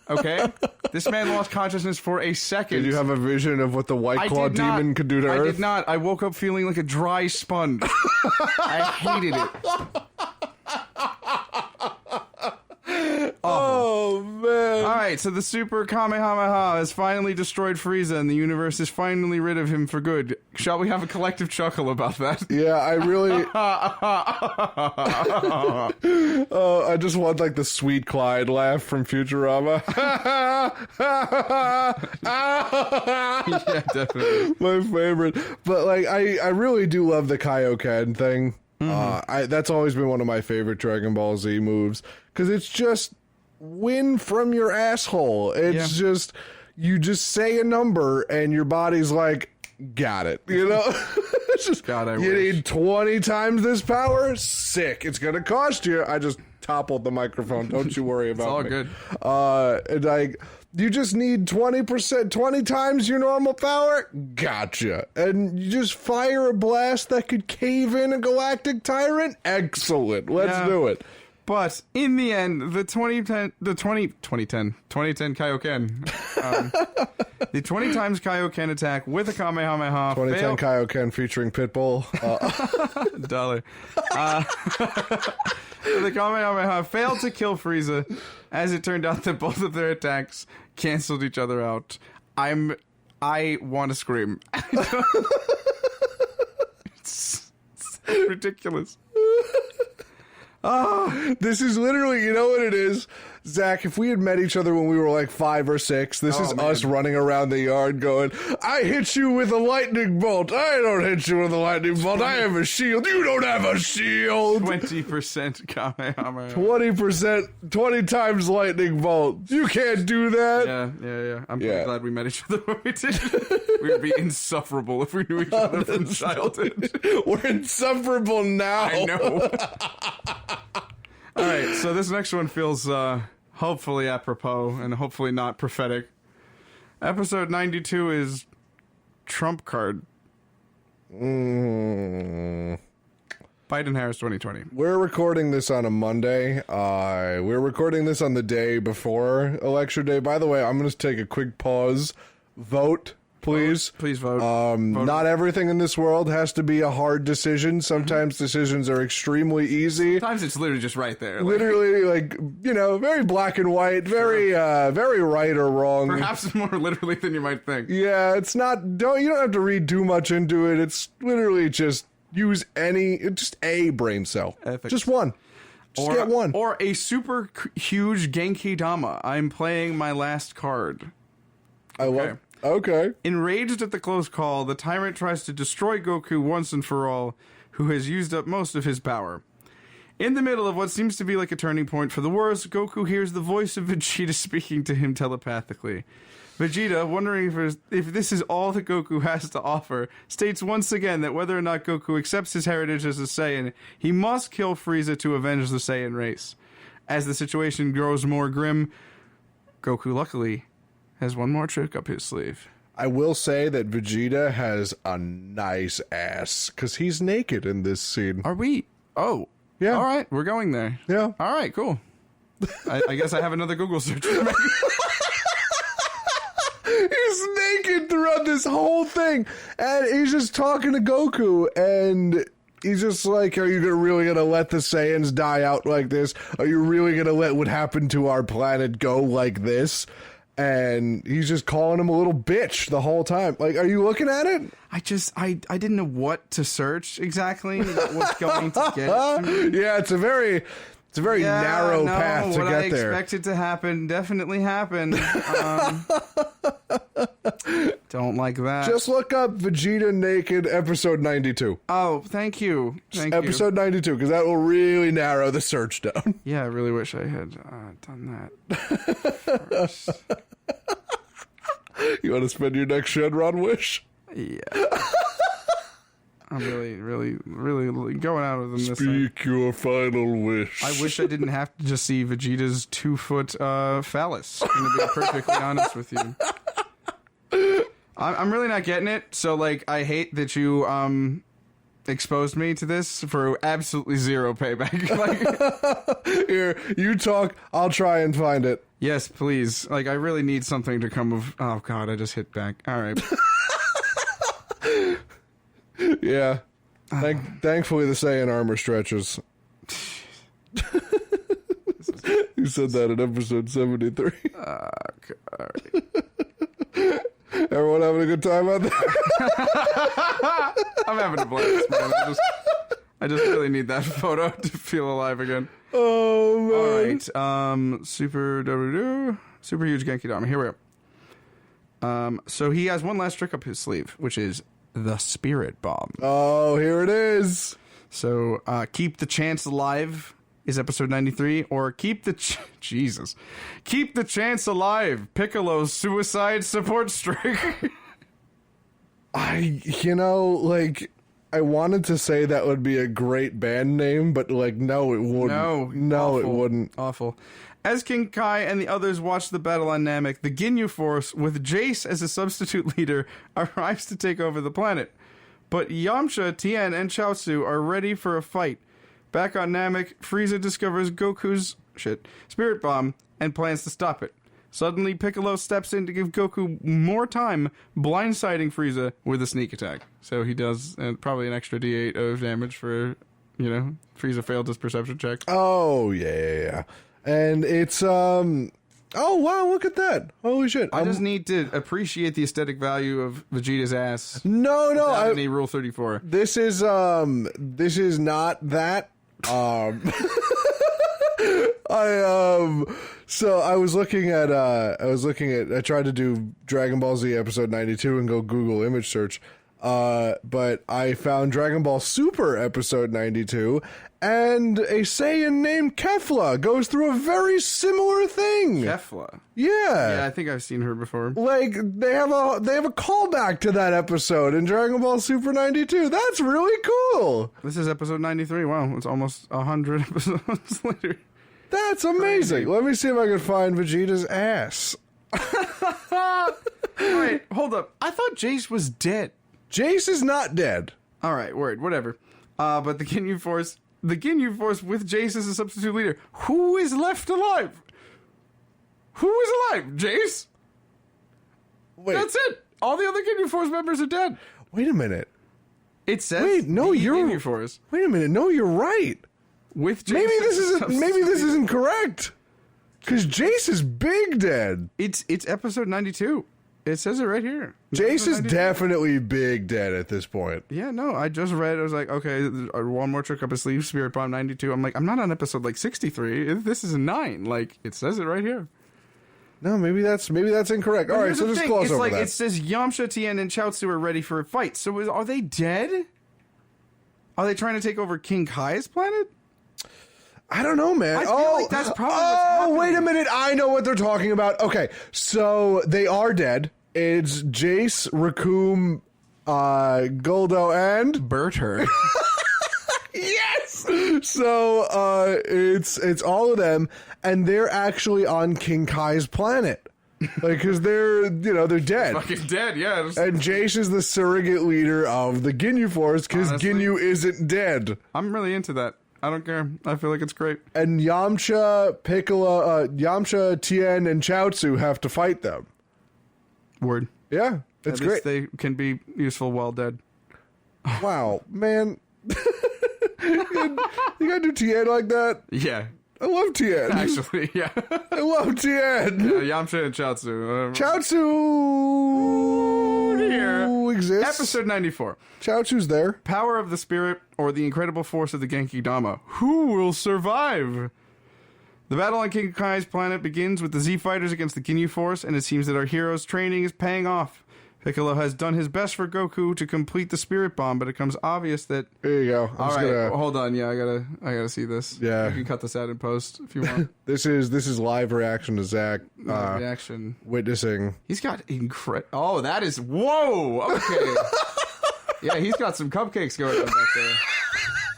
Okay? This man lost consciousness for a second.
Did you have a vision of what the White Claw demon could do to Earth?
I did not. I woke up feeling like a dry sponge. I hated it.
Oh, man.
All right, so the Super Kamehameha has finally destroyed Frieza, and the universe is finally rid of him for good. Shall we have a collective chuckle about that?
Yeah, I really... I just want, like, the Sweet Clyde laugh from Futurama.
Yeah, definitely.
My favorite. But, like, I really do love the Kaioken thing. That's always been one of my favorite Dragon Ball Z moves, because it's just win from your asshole. It's just, you just say a number and your body's like, got it, you know? It's just,
God, I
you
wish.
need 20 times this power? Sick. It's going to cost you. I just toppled the microphone. Don't you worry about
all
me.
good.
And like, you just need 20%, 20 times your normal power? Gotcha. And you just fire a blast that could cave in a galactic tyrant? Excellent. Let's do it.
But in the end, the 2010 Kaioken, the 20 times Kaioken attack with a Kamehameha.
2010 Kaioken featuring Pitbull.
Dollar. The Kamehameha failed to kill Frieza, as it turned out that both of their attacks canceled each other out. I want to scream. It's ridiculous.
This is literally, you know what it is? Zach, if we had met each other when we were like 5 or 6, this is us running around the yard going, I hit you with a lightning bolt. I don't hit you with a lightning bolt. I have a shield. You don't have a shield.
20% Kamehameha.
20%, 20 times lightning bolt. You can't do that.
Yeah. I'm pretty glad we met each other when we did. We would be insufferable if we knew each other from childhood.
We're insufferable now.
I know. All right, so this next one feels hopefully apropos and hopefully not prophetic. Episode 92 is Trump Card. Biden Harris 2020.
We're recording this on a Monday. We're recording this on the day before Election Day. By the way, I'm going to take a quick pause. Vote. Please.
Please vote.
Vote. Not everything in this world has to be a hard decision. Sometimes decisions are extremely easy.
Sometimes it's literally just right there.
Literally, very black and white, very right or wrong.
Perhaps more literally than you might think.
Yeah, it's not, you don't have to read too much into it. It's literally just use just a brain cell.
Ethics.
Just one. Just get one.
Or a super huge Genki Dama. I'm playing my last card.
Okay.
Enraged at the close call, the tyrant tries to destroy Goku once and for all, who has used up most of his power. In the middle of what seems to be like a turning point for the worse, Goku hears the voice of Vegeta speaking to him telepathically. Vegeta, wondering if this is all that Goku has to offer, states once again that whether or not Goku accepts his heritage as a Saiyan, he must kill Frieza to avenge the Saiyan race. As the situation grows more grim, Goku luckily has one more trick up his sleeve.
I will say that Vegeta has a nice ass, because he's naked in this scene.
Are we? Oh.
Yeah.
All right, we're going there.
Yeah.
All right, cool. I guess I have another Google search.
He's naked throughout this whole thing, and he's just talking to Goku, and he's just like, are you really going to let the Saiyans die out like this? Are you really going to let what happened to our planet go like this? And he's just calling him a little bitch the whole time. Like, are you looking at it?
I didn't know what to search exactly. What was going to get it to me.
Yeah, it's a very narrow path to get there.
What I expected to happen definitely happened. Don't like that.
Just look up Vegeta naked episode 92.
Oh, thank you.
Episode 92, because that will really narrow the search down.
Yeah, I really wish I had done that first.
You want to spend your next Shenron wish?
Yeah. I'm really going out of them this time.
Speak your final wish.
I wish I didn't have to just see Vegeta's 2-foot phallus. I'm going to be perfectly honest with you. I'm really not getting it. So, I hate that you exposed me to this for absolutely zero payback.
Here, you talk. I'll try and find it.
Yes, please. I really need something to come of... Oh, God, I just hit back. All right.
Yeah. Thankfully, the Saiyan armor stretches. You said that in episode 73. Everyone having a good time out there?
I'm having a blast, man. I just really need that photo to feel alive again.
Oh, man.
All right. Super huge Genki Dama. Here we are. So he has one last trick up his sleeve, which is the Spirit Bomb.
Oh, here it is.
So, Keep the Chance Alive is episode 93, or Keep the Chance Alive, Piccolo's Suicide Support Strike.
I wanted to say that would be a great band name, but no, it wouldn't. No, it wouldn't.
Awful. As King Kai and the others watch the battle on Namek, the Ginyu Force, with Jace as a substitute leader, arrives to take over the planet. But Yamcha, Tien, and Chaozu are ready for a fight. Back on Namek, Frieza discovers Goku's spirit bomb and plans to stop it. Suddenly, Piccolo steps in to give Goku more time, blindsiding Frieza with a sneak attack. So he does probably an extra D8 of damage for, Frieza failed his perception check.
Oh, yeah. And it's, oh, wow, look at that. Holy shit.
I just need to appreciate the aesthetic value of Vegeta's ass.
No.
Any Rule 34.
This is not that. So I tried to do Dragon Ball Z episode 92 and go Google image search. But I found Dragon Ball Super episode 92, and a Saiyan named Kefla goes through a very similar thing.
Kefla?
Yeah,
I think I've seen her before.
Like, they have a callback to that episode in Dragon Ball Super 92. That's really cool.
This is episode 93. Wow, it's almost 100 episodes later.
That's amazing. Let me see if I can find Vegeta's ass.
Wait, hold up. I thought Jace was dead.
Jace is not dead.
All right, whatever. But the Ginyu Force with Jace as a substitute leader. Who is left alive? Who is alive? Jace?
Wait.
That's it. All the other Ginyu Force members are dead.
Wait a minute.
It says
Ginyu
Force.
Wait a minute. No, you're right.
With Jace
Maybe this isn't correct. Because Jace is big dead.
It's episode 92. It says it right here.
Jace is definitely big dead at this point.
Yeah, no, I just read. I was like, okay, one more trick up his sleeve. Spirit Bomb 92. I'm like, I'm not on episode 63. This is a 9. Like, it says it right here.
No, maybe that's incorrect. All right, so just gloss over that.
It says Yamcha, Tien, and Chaozu are ready for a fight. So are they dead? Are they trying to take over King Kai's planet?
I don't know, man.
I feel like that's probably what's happening.
Wait a minute. I know what they're talking about. Okay, so they are dead. It's Jace, Raccoon, Goldo, and
Berter.
Yes. So it's all of them, and they're actually on King Kai's planet, like, because they're dead.
Fucking dead, yeah.
And Jace is the surrogate leader of the Ginyu Force because Ginyu isn't dead.
I'm really into that. I don't care. I feel like it's great.
And Yamcha, Piccolo, Yamcha, Tien, and Chaozu have to fight them.
Word.
Yeah, it's
At least
great.
they can be useful while dead.
Wow, man. You gotta do Tien like that?
Yeah.
I love Tien.
Actually, yeah.
I love Tien.
Yamcha and Chaozu.
Chaozu
here
exists.
Episode 94.
Chaozu's there.
Power of the Spirit or the incredible force of the Genki Dama. Who will survive? The battle on King Kai's planet begins with the Z Fighters against the Ginyu Force, and it seems that our hero's training is paying off. Piccolo has done his best for Goku to complete the Spirit Bomb, but it becomes obvious that...
There you go.
Hold on. Yeah, I gotta see this.
Yeah.
You can cut this out in post if you want.
This is live reaction to Zach.
Reaction.
Witnessing.
He's got Oh, that is... Whoa! Okay. Yeah, he's got some cupcakes going on back there.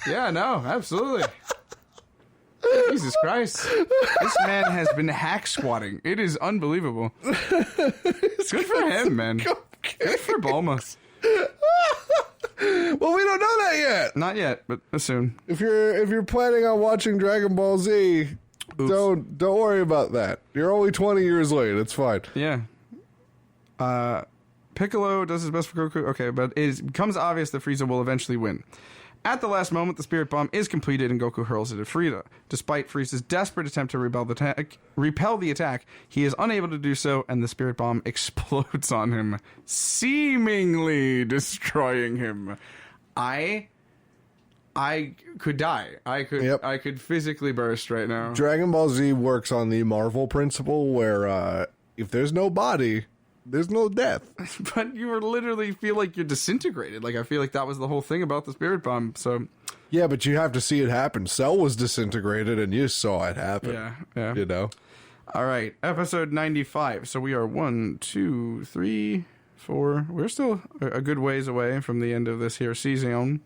Yeah, no, absolutely. Jesus Christ. This man has been hack squatting. It is unbelievable. Good for him, man. Good for Bulma.
Well, we don't know that yet.
Not yet, but soon.
If you're planning on watching Dragon Ball Z, don't worry about that. You're only 20 years late. It's fine.
Yeah. Piccolo does his best for Goku. Okay, but it becomes obvious that Frieza will eventually win. At the last moment, the Spirit Bomb is completed and Goku hurls it at Frieza. Despite Frieza's desperate attempt to repel the attack, he is unable to do so, and the Spirit Bomb explodes on him, seemingly destroying him. I could die. I could physically burst right now.
Dragon Ball Z works on the Marvel principle where if there's no body, there's no death.
But you literally feel like you're disintegrated. Like, I feel like that was the whole thing about the Spirit Bomb, so...
Yeah, but you have to see it happen. Cell was disintegrated, and you saw it happen.
Yeah.
You know?
All right, episode 95. So we are 1, 2, 3, 4... We're still a good ways away from the end of this here season.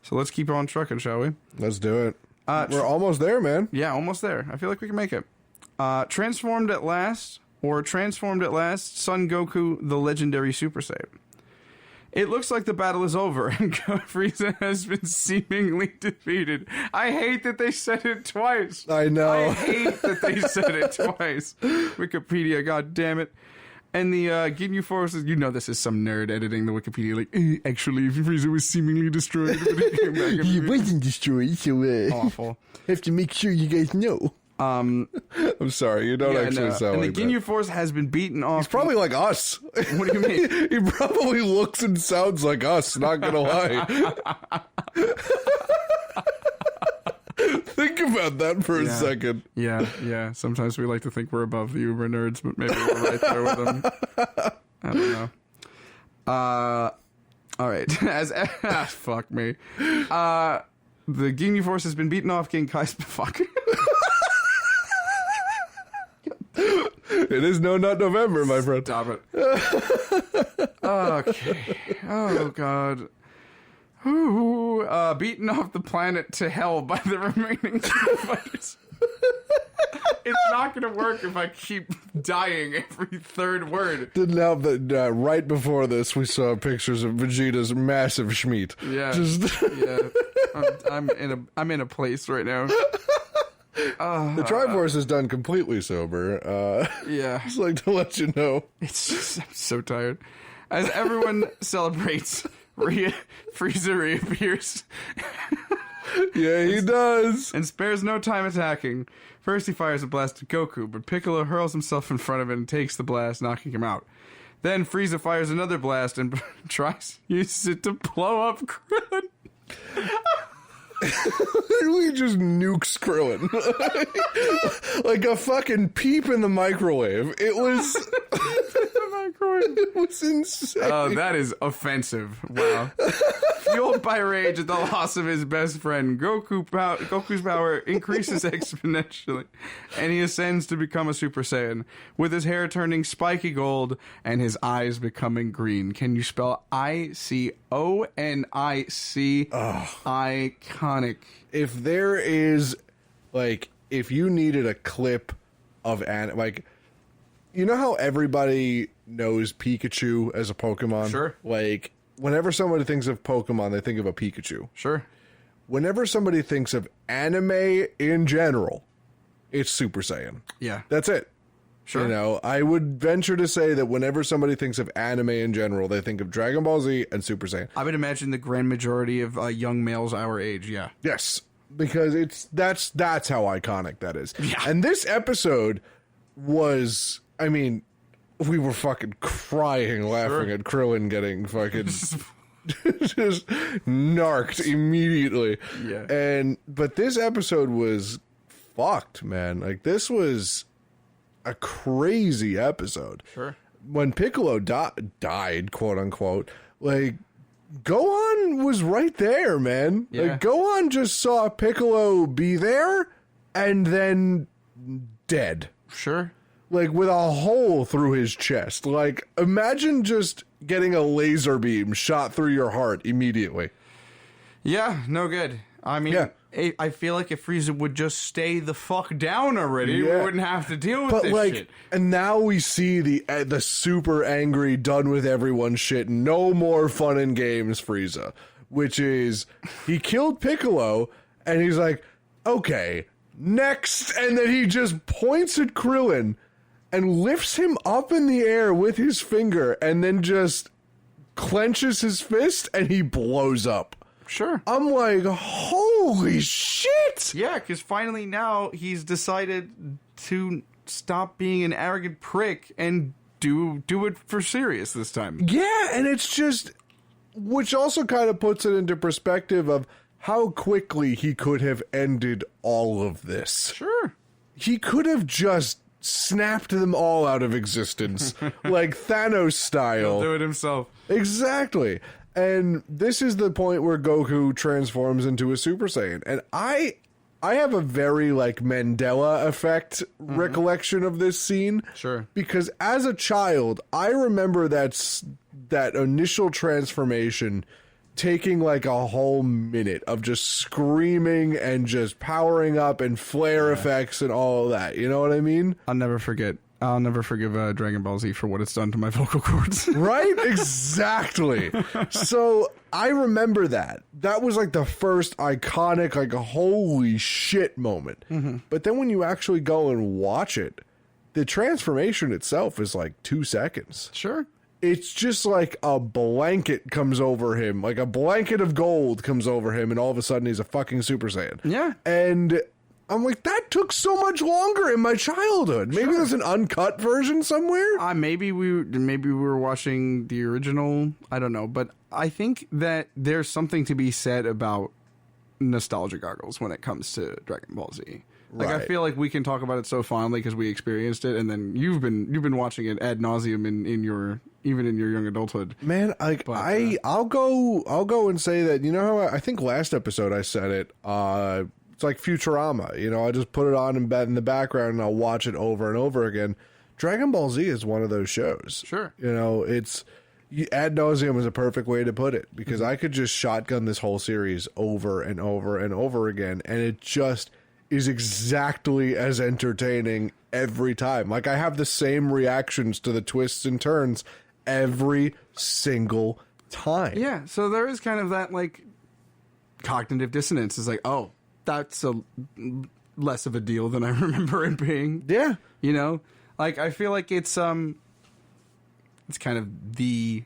So let's keep on trucking, shall we?
Let's do it. We're almost there, man.
Yeah, almost there. I feel like we can make it. Transformed at last... Son Goku, the legendary Super Saiyan. It looks like the battle is over and Frieza has been seemingly defeated. I hate that they said it twice.
I know.
I hate that they said it twice. Wikipedia, god damn it. And the Ginyu Force, you know this is some nerd editing the Wikipedia, like, actually, Frieza was seemingly destroyed, but he came back.
He wasn't destroyed, so
awful.
Have to make sure you guys know. I'm sorry, you don't actually sound like that.
And the Ginyu Force has been beaten off.
He's probably like us.
What do you mean?
He probably looks and sounds like us, not gonna lie. Think about that for a second.
Yeah. Sometimes we like to think we're above the uber nerds, but maybe we're right there with them. I don't know. All right. Fuck me. The Ginyu Force has been beaten off King Kai's... Fuck.
It is No Nut November, my friend.
Stop it. Okay. Oh, God. Ooh, beaten off the planet to hell by the remaining fighters. It's not going to work if I keep dying every third word.
Didn't help that right before this we saw pictures of Vegeta's massive schmeat.
Yeah. I'm in a place right now.
The Tryforce is done completely sober.
Yeah.
Just like to let you know.
It's just, I'm so tired. As everyone celebrates, Frieza reappears.
Yeah, he does.
And spares no time attacking. First he fires a blast at Goku, but Piccolo hurls himself in front of it and takes the blast, knocking him out. Then Frieza fires another blast and uses it to blow up Krillin.
Literally just nukes Krillin. Like a fucking peep in the microwave. It was... It was insane.
Oh, that is offensive. Wow. Fueled by rage at the loss of his best friend, Goku's power increases exponentially, and he ascends to become a Super Saiyan, with his hair turning spiky gold and his eyes becoming green. Can you spell ICONIC? Iconic.
If there is, like, if you needed a clip of, like, you know how everybody knows Pikachu as a Pokemon?
Sure.
Like, whenever somebody thinks of Pokemon, they think of a Pikachu.
Sure.
Whenever somebody thinks of anime in general, it's Super Saiyan.
Yeah.
That's it.
Sure.
You know, I would venture to say that whenever somebody thinks of anime in general, they think of Dragon Ball Z and Super Saiyan.
I would imagine the grand majority of young males our age, yeah.
Yes. Because that's how iconic that is.
Yeah.
And this episode was... I mean, we were fucking crying, laughing at Krillin getting fucking just narked immediately.
Yeah.
But this episode was fucked, man. Like, this was a crazy episode.
Sure.
When Piccolo died, quote unquote, like, Gohan was right there, man.
Yeah.
Like, Gohan just saw Piccolo be there and then dead.
Sure.
Like, with a hole through his chest. Like, imagine just getting a laser beam shot through your heart immediately.
Yeah, no good. I mean,
Yeah.
I feel like if Frieza would just stay the fuck down already, we
Yeah.
wouldn't have to deal with
But,
this
like,
shit.
and now we see the super angry, done with everyone shit, no more fun and games Frieza. Which is, he killed Piccolo, and he's like, okay, next. And then he just points at Krillin and lifts him up in the air with his finger and then just clenches his fist and he blows up.
Sure.
I'm like, holy shit!
Yeah, because finally now he's decided to stop being an arrogant prick and do it for serious this time.
Yeah, and it's just... Which also kind of puts it into perspective of how quickly he could have ended all of this.
Sure.
He could have just snapped them all out of existence, like Thanos style.
He'll do it himself.
Exactly. And this is the point where Goku transforms into a Super Saiyan. And I have a very, like, Mandela effect recollection of this scene.
Sure.
Because as a child, I remember that initial transformation taking like a whole minute of just screaming and just powering up and flare effects and all of that. You know what I mean?
I'll never forget I'll never forgive Dragon Ball Z for what it's done to my vocal cords.
Right? Exactly. So I remember that. That was like the first iconic, like, holy shit moment. Mm-hmm. But then when you actually go and watch it, the transformation itself is like 2 seconds.
Sure.
It's just like a blanket comes over him, like a blanket of gold comes over him, and all of a sudden he's a fucking Super Saiyan.
Yeah.
And I'm like, that took so much longer in my childhood. Maybe there's an uncut version somewhere.
Maybe we were watching the original. I don't know, but I think that there's something to be said about nostalgia goggles when it comes to Dragon Ball Z. Like, I feel like we can talk about it so fondly because we experienced it, and then you've been watching it ad nauseum in your young adulthood.
Man, like, but, I'll go and say that, you know how I think last episode I said it. It's like Futurama. You know, I just put it on in the background and I'll watch it over and over again. Dragon Ball Z is one of those shows.
Sure.
You know, it's ad nauseum is a perfect way to put it, because I could just shotgun this whole series over and over and over again, and it just is exactly as entertaining every time. Like, I have the same reactions to the twists and turns every single time.
Yeah, so there is kind of that, like, cognitive dissonance. It's like, oh, that's a less of a deal than I remember it being.
Yeah.
You know? Like, I feel like it's kind of the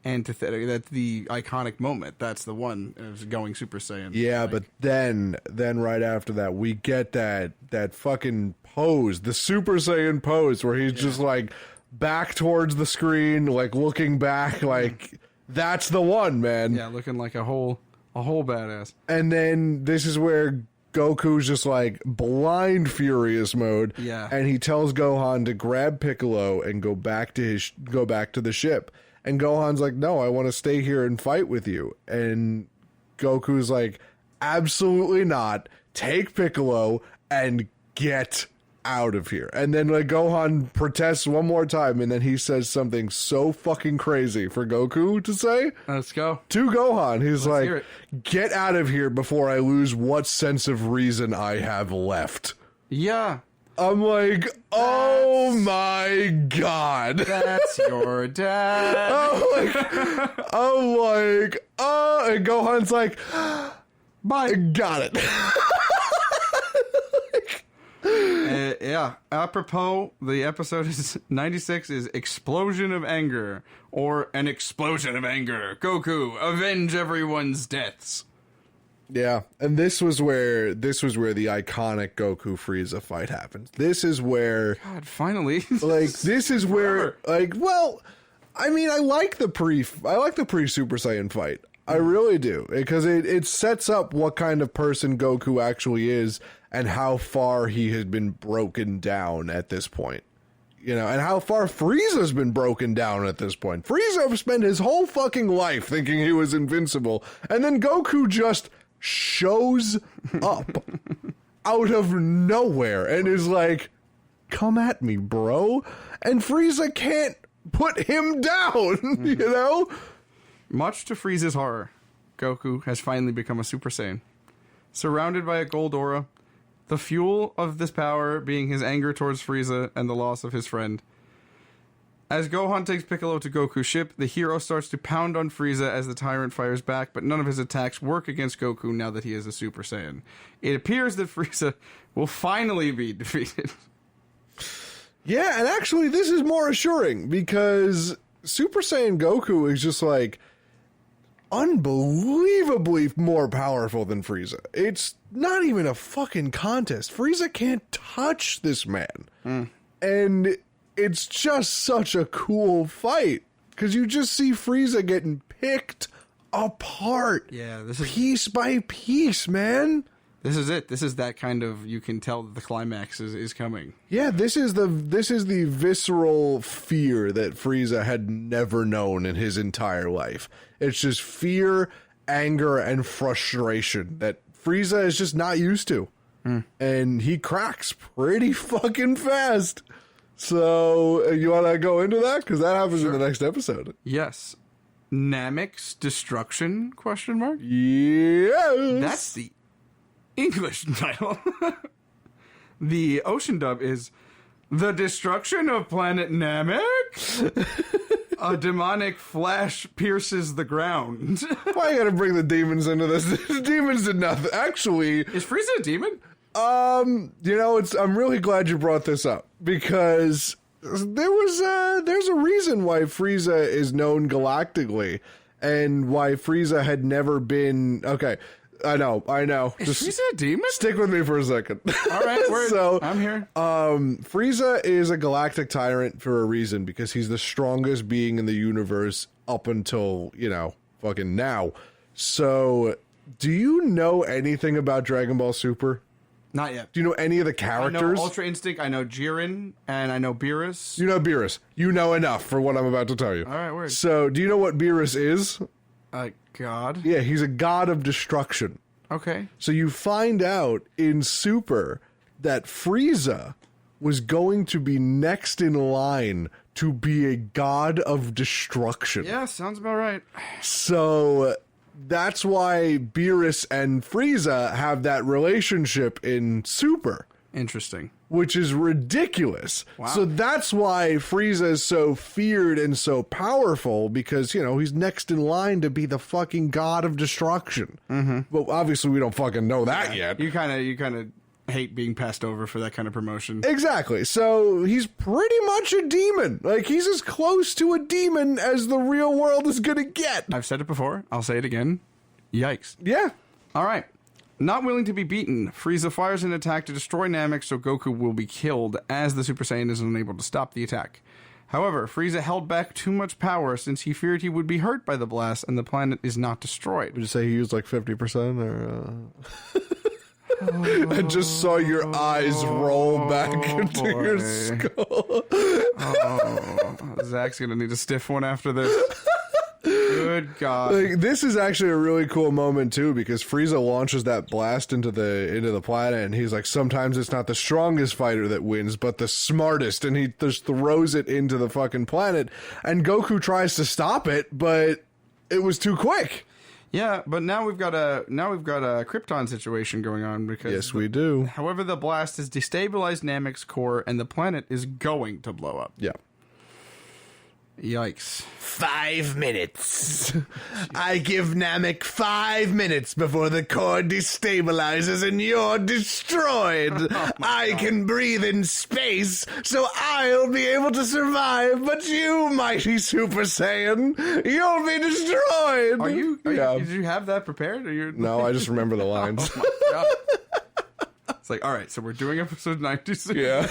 antithetic. That's the iconic moment. That's the one going Super Saiyan.
Yeah,
like,
but then right after that, we get that fucking pose, the Super Saiyan pose, where he's just like back towards the screen, like looking back, like that's the one, man.
Yeah, looking like a whole badass.
And then this is where Goku's just like blind furious mode.
Yeah.
And he tells Gohan to grab Piccolo and go back to the ship. And Gohan's like, no, I want to stay here and fight with you. And Goku's like, absolutely not. Take Piccolo and get out of here. And then like Gohan protests one more time, and then he says something so fucking crazy for Goku to say.
Let's go.
To Gohan, he's
Let's
like, get out of here before I lose what sense of reason I have left.
Yeah.
I'm like, oh my god.
That's your dad.
And Gohan's like, bye. Got it.
Yeah. Apropos, the episode is 96 is Explosion of Anger, or An Explosion of Anger. Goku, avenge everyone's deaths.
Yeah, and this was where the iconic Goku Frieza fight happens. This is where,
God, finally,
like, this is where, like, well, I mean, I like the pre Super Saiyan fight. I really do, because it sets up what kind of person Goku actually is and how far he has been broken down at this point. You know, and how far Frieza's been broken down at this point. Frieza spent his whole fucking life thinking he was invincible, and then Goku just shows up out of nowhere and is like, come at me, bro. And Frieza can't put him down, you know?
Much to Frieza's horror, Goku has finally become a Super Saiyan. Surrounded by a gold aura, the fuel of this power being his anger towards Frieza and the loss of his friend. As Gohan takes Piccolo to Goku's ship, the hero starts to pound on Frieza as the tyrant fires back, but none of his attacks work against Goku now that he is a Super Saiyan. It appears that Frieza will finally be defeated.
Yeah, and actually this is more assuring, because Super Saiyan Goku is just like unbelievably more powerful than Frieza. It's not even a fucking contest. Frieza can't touch this man. And it's just such a cool fight, because you just see Frieza getting picked apart.
Yeah, this is
piece by piece, man.
This is it. This is that kind of, you can tell that the climax is coming.
Yeah, this is the visceral fear that Frieza had never known in his entire life. It's just fear, anger, and frustration that Frieza is just not used to. And he cracks pretty fucking fast. So, you want to go into that? Because that happens in the next episode.
Yes. Namek's destruction, question mark?
Yes.
That's the English title. The ocean dub is The destruction of planet Namek? A demonic flash pierces the ground.
Why you gotta bring the demons into this? The demons did nothing. Actually,
Is Frieza a demon?
I'm really glad you brought this up because there's a reason why Frieza is known galactically and why Frieza had never been. Okay, I know.
Is Frieza a demon?
Stick with me for a second.
All right,
So,
I'm here.
Frieza is a galactic tyrant for a reason because he's the strongest being in the universe up until, fucking now. So, do you know anything about Dragon Ball Super?
Not yet.
Do you know any of the
I
characters?
know Ultra Instinct, I know Jiren, and I know Beerus.
You know Beerus. You know enough for what I'm about to tell you.
All right, word.
So, do you know what Beerus is?
God.
Yeah, he's a god of destruction.
Okay.
So you find out in Super that Frieza was going to be next in line to be a god of destruction.
Yeah, sounds about right.
So that's why Beerus and Frieza have that relationship in Super,
Interesting.
which is ridiculous.
Wow.
So that's why Frieza is so feared and so powerful because, he's next in line to be the fucking god of destruction. Mm-hmm. But obviously we don't fucking know that yet.
You kind of hate being passed over for that kind of promotion.
Exactly. So he's pretty much a demon. Like, he's as close to a demon as the real world is going to get.
I've said it before. I'll say it again. Yikes.
Yeah.
All right. Not willing to be beaten, Frieza fires an attack to destroy Namek so Goku will be killed as the Super Saiyan is unable to stop the attack. However, Frieza held back too much power since he feared he would be hurt by the blast and the planet is not destroyed.
Would you say he used like 50% or... I just saw your eyes roll back into
boy.
your skull.
Zach's going to need a stiff one after this. Good God.
Like, this is actually a really cool moment too because Frieza launches that blast into the planet and he's like, sometimes it's not the strongest fighter that wins but the smartest, and he just throws it into the fucking planet and Goku tries to stop it but it was too quick.
Yeah, but now we've got a Krypton situation going on because
Yes, we do.
However, the blast has destabilized Namek's core and the planet is going to blow up.
Yeah.
Yikes.
5 minutes. I give Namek 5 minutes before the core destabilizes and you're destroyed. I can breathe in space, so I'll be able to survive, but you, mighty Super Saiyan, you'll be destroyed.
Are you
Yeah.
did you have that prepared? Or you're
No, I just remember the lines.
Oh my God. It's like, all right, so we're doing episode 96.
Yeah.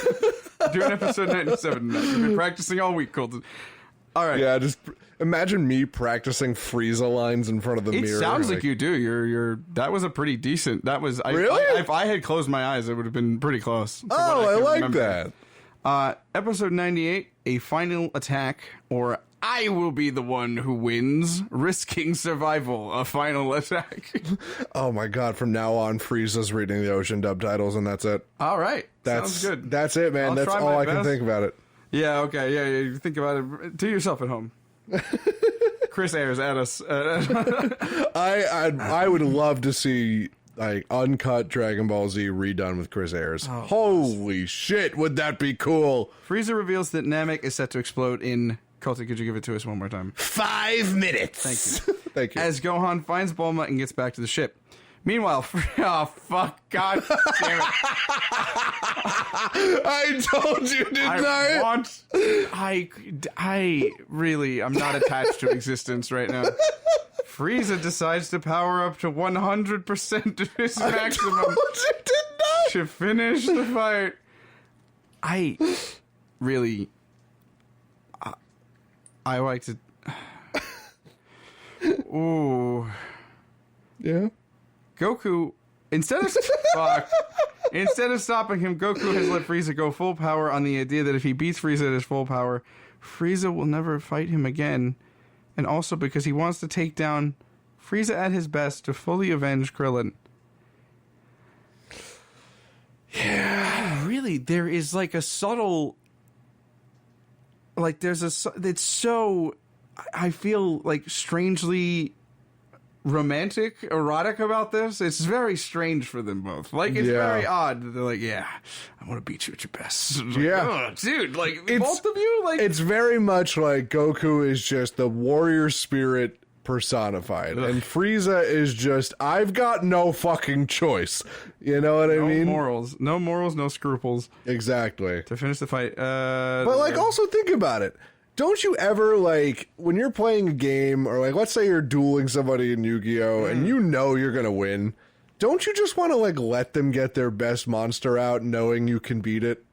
We're doing episode 97 tonight. We've been practicing all week, Colton. All right.
Yeah, just imagine me practicing Frieza lines in front of the
It
mirror.
sounds like you do. You're. That was a pretty decent. That was.
Really?
If I had closed my eyes, it would have been pretty close. to what
Oh, I
can
like
remember.
that.
Episode 98, a final attack, or I will be the one who wins, risking survival. A final attack.
Oh my God! From now on, Frieza's reading the Ocean dub titles, and that's it.
All right.
That's
Sounds good.
That's it, man.
I'll
That's
try
all
my
I can
best.
think about it.
Yeah. Okay. Yeah. You think about it. Do yourself at home. Chris Ayers at us.
I would love to see like uncut Dragon Ball Z redone with Chris Ayers.
Oh,
Holy shit, would that be cool?
Frieza reveals that Namek is set to explode in. Colton, could you give it to us one more time?
5 minutes.
Thank you.
Thank you.
As Gohan finds Bulma and gets back to the ship. Meanwhile, oh fuck, God damn it!
I told you, didn't
I really, I'm not attached to existence right now. Frieza decides to power up to 100% of his maximum
told you, didn't I?
to finish the fight. I really, I like to. Ooh.
Yeah.
Goku, instead of stopping him, Goku has let Frieza go full power on the idea that if he beats Frieza at his full power, Frieza will never fight him again. And also because he wants to take down Frieza at his best to fully avenge Krillin. Yeah, really, there is like a subtle, like it's so, I feel like strangely romantic, erotic about this. It's very strange for them both. Like, it's very odd. They're like, yeah, I want to beat you at your best. Like, oh, dude, like, both of you? Like,
it's very much like Goku is just the warrior spirit personified. And Frieza is just, I've got no fucking choice. You know what I mean?
No morals, no scruples.
Exactly.
To finish the fight.
But, like, also think about it. Don't you ever, like, when you're playing a game, or, like, let's say you're dueling somebody in Yu-Gi-Oh! And you know you're gonna win, don't you just want to, like, let them get their best monster out knowing you can beat it?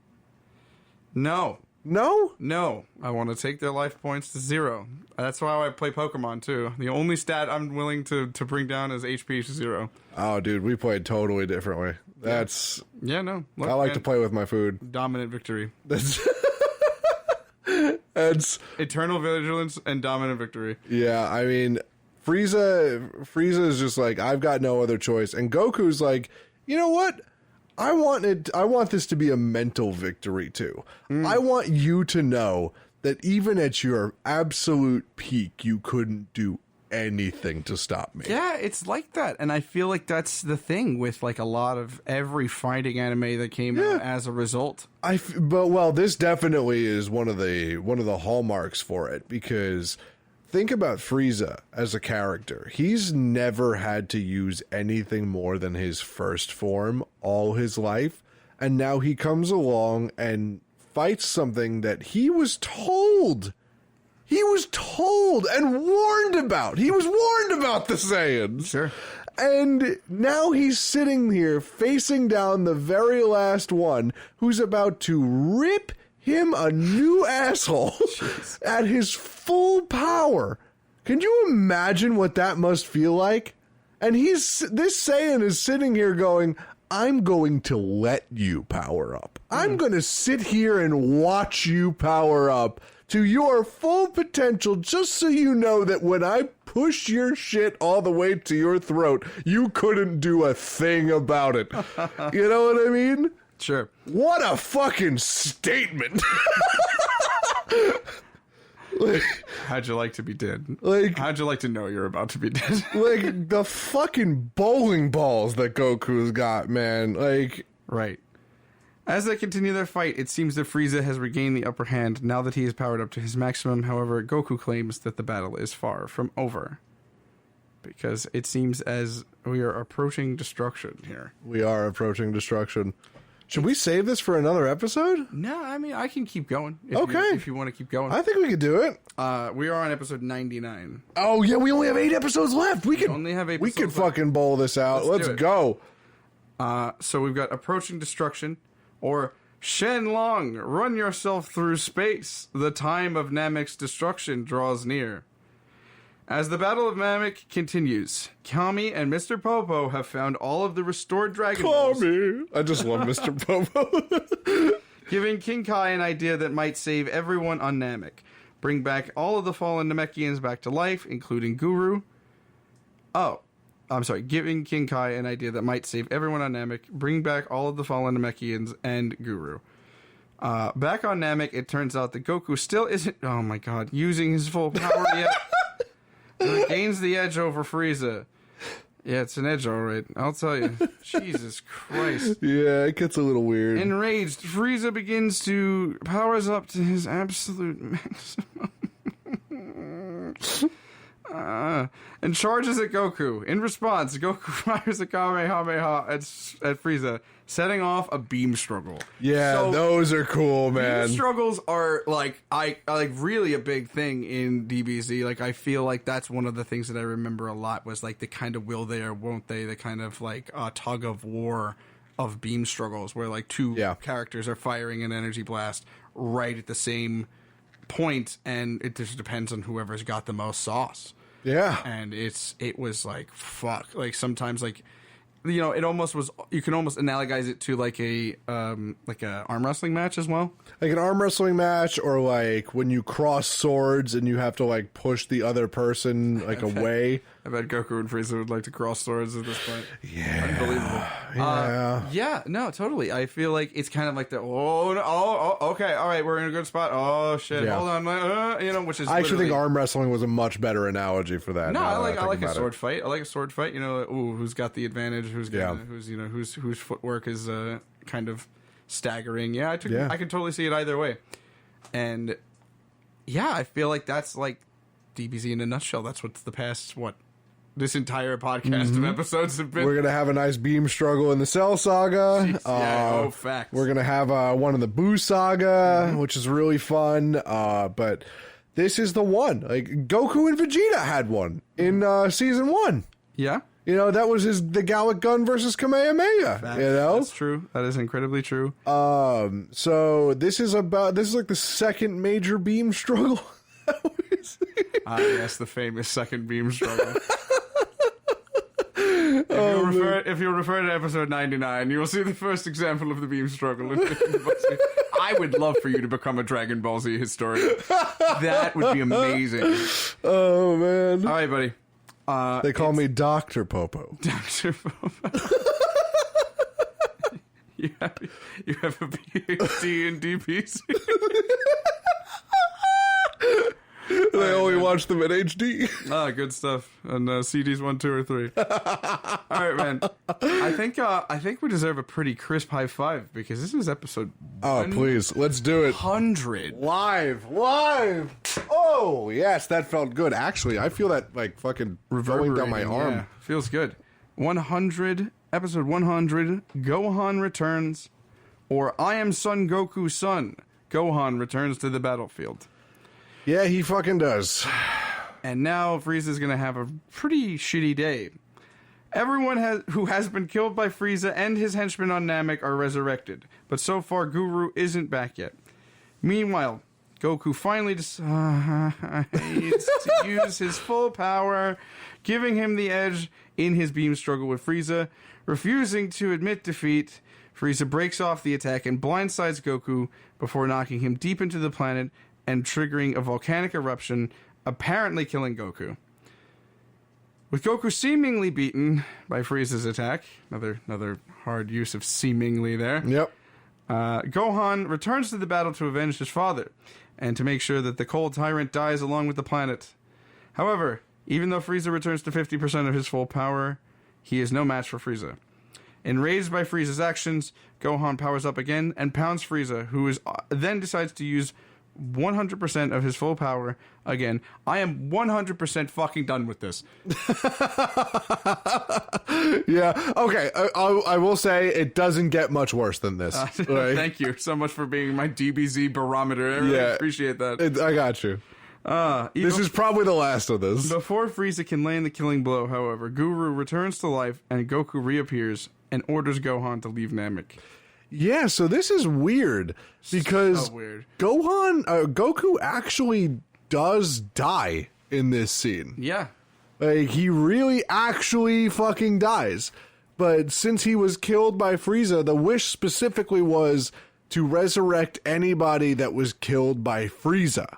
No.
No?
No. I want to take their life points to 0. That's why I play Pokemon, too. The only stat I'm willing to bring down is HP to 0.
Oh, dude, we played totally differently. That's...
Yeah, no. Look,
I like to play with my food.
Dominant victory.
That's
eternal vigilance and dominant victory.
Yeah, I mean, Frieza is just like, I've got no other choice. And Goku's like, you know what? I want this to be a mental victory, too. I want you to know that even at your absolute peak, you couldn't do anything to stop me.
Yeah, it's like that. And I feel like that's the thing with, like, a lot of every fighting anime that came out as a result.
But this definitely is one of the hallmarks for it, because think about Frieza as a character. He's never had to use anything more than his first form all his life, and now he comes along and fights something that he was told and warned about. He was warned about the Saiyans.
Sure.
And now he's sitting here facing down the very last one who's about to rip him a new asshole at his full power. Can you imagine what that must feel like? And this Saiyan is sitting here going, I'm going to let you power up. I'm going to sit here and watch you power up to your full potential, just so you know that when I push your shit all the way to your throat, you couldn't do a thing about it. You know what I mean?
Sure.
What a fucking statement.
How'd you like to be dead? How'd you like to know you're about to be dead?
Like, the fucking bowling balls that Goku's got, man. Like...
Right. As they continue their fight, it seems that Frieza has regained the upper hand now that he is powered up to his maximum. However, Goku claims that the battle is far from over, because it seems as we are approaching destruction here.
We are approaching destruction. Should we save this for another episode?
No, I mean, I can keep going. If you want to keep going.
I think we could do it.
We are on episode 99.
Oh, yeah, we only have 8 episodes left. We
only have 8
We could fucking bowl this out. Let's go.
So we've got approaching destruction, or Shenlong, run yourself through space. The time of Namek's destruction draws near. As the Battle of Namek continues, Kami and Mr. Popo have found all of the restored Dragon Balls.
Kami! I just love Mr. Popo.
Giving King Kai an idea that might save everyone on Namek. Bring back all of the fallen Namekians back to life, including Guru. Giving King Kai an idea that might save everyone on Namek. Bring back all of the fallen Namekians and Guru. Back on Namek, it turns out that Goku still isn't, using his full power yet. It gains the edge over Frieza. Yeah, it's an edge, all right. I'll tell you. Jesus Christ.
Yeah, it gets a little weird.
Enraged, Frieza begins to powers up to his absolute maximum. And charges at Goku. In response, Goku fires a Kamehameha at Frieza, setting off a beam struggle.
Yeah, so, those are cool, man.
Beam struggles are really a big thing in DBZ. Like, I feel like that's one of the things that I remember a lot was like the kind of will they or won't they, the kind of like tug of war of beam struggles where like two characters are firing an energy blast right at the same point, and it just depends on whoever's got the most sauce.
Yeah.
And it was like, fuck. Like, sometimes, like, it almost was. You can almost analogize it to like a arm wrestling match as well.
Like an arm wrestling match, or like when you cross swords and you have to like push the other person like away.
I bet Goku and Frieza would like to cross swords at this point.
Yeah,
unbelievable. Yeah, no, totally. I feel like it's kind of like the okay, all right, we're in a good spot. Oh shit, hold on, which is
I actually think arm wrestling was a much better analogy for that.
No, I like a sword fight. I like a sword fight. Who's got the advantage? Whose footwork is kind of staggering. Yeah, I can totally see it either way. And yeah, I feel like that's like DBZ in a nutshell. That's what the past this entire podcast of episodes have been.
We're gonna have a nice beam struggle in the Cell Saga.
Facts.
We're gonna have one in the Boo Saga, which is really fun. But this is the one. Like Goku and Vegeta had one in season 1.
Yeah.
That was the Gallic Gun versus Kamehameha.
That's true. That is incredibly true.
So this is like the second major beam struggle.
Yes, the famous second beam struggle. If you refer to episode 99, you will see the first example of the beam struggle. I would love for you to become a Dragon Ball Z historian. That would be amazing.
Oh, man.
All right, buddy.
They call me Dr. Popo.
Dr. Popo. You have a PhD in DPC.
They only watch them in HD.
Good stuff. And CDs 1, 2, or 3. All right, man. I think we deserve a pretty crisp high five because this is episode.
Oh, please, let's do it.
100
live. Oh, yes, that felt good. Actually, I feel that like fucking going down my arm.
Yeah, feels good. 100, episode 100. Gohan returns, or I am Son Goku's son. Gohan returns to the battlefield.
Yeah, he fucking does.
And now Frieza's going to have a pretty shitty day. Everyone who has been killed by Frieza and his henchmen on Namek are resurrected, but so far Guru isn't back yet. Meanwhile, Goku finally decides to use his full power, giving him the edge in his beam struggle with Frieza. Refusing to admit defeat, Frieza breaks off the attack and blindsides Goku before knocking him deep into the planet and triggering a volcanic eruption, apparently killing Goku. With Goku seemingly beaten by Frieza's attack, another hard use of seemingly there.
Yep.
Gohan returns to the battle to avenge his father, and to make sure that the cold tyrant dies along with the planet. However, even though Frieza returns to 50% of his full power, he is no match for Frieza. Enraged by Frieza's actions, Gohan powers up again and pounds Frieza, who then decides to use 100% of his full power again. I am 100% fucking done with this.
Yeah. Okay. I will say it doesn't get much worse than this.
Thank you so much for being my DBZ barometer. I really appreciate that.
I got you. This is probably the last of this.
Before Frieza can land the killing blow, however, Guru returns to life and Goku reappears and orders Gohan to leave Namek.
Yeah, so this is weird because Goku actually does die in this scene.
Yeah.
Like, he really actually fucking dies. But since he was killed by Frieza, the wish specifically was to resurrect anybody that was killed by Frieza,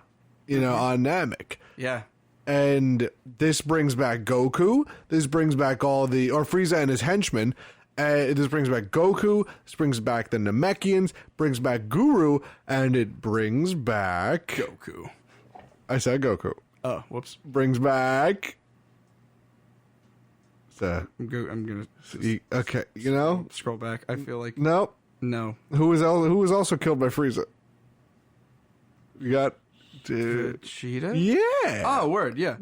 on Namek.
Yeah.
And this brings back Goku. This brings back Frieza and his henchmen. This brings back Goku, this brings back the Namekians, brings back Guru, and it brings back...
Goku.
I said Goku.
Oh, whoops.
Brings back...
I'm gonna...
Okay,
Scroll back. I feel like...
No. Who was also killed by Frieza? You got...
Vegeta?
Yeah!
Oh, word, yeah.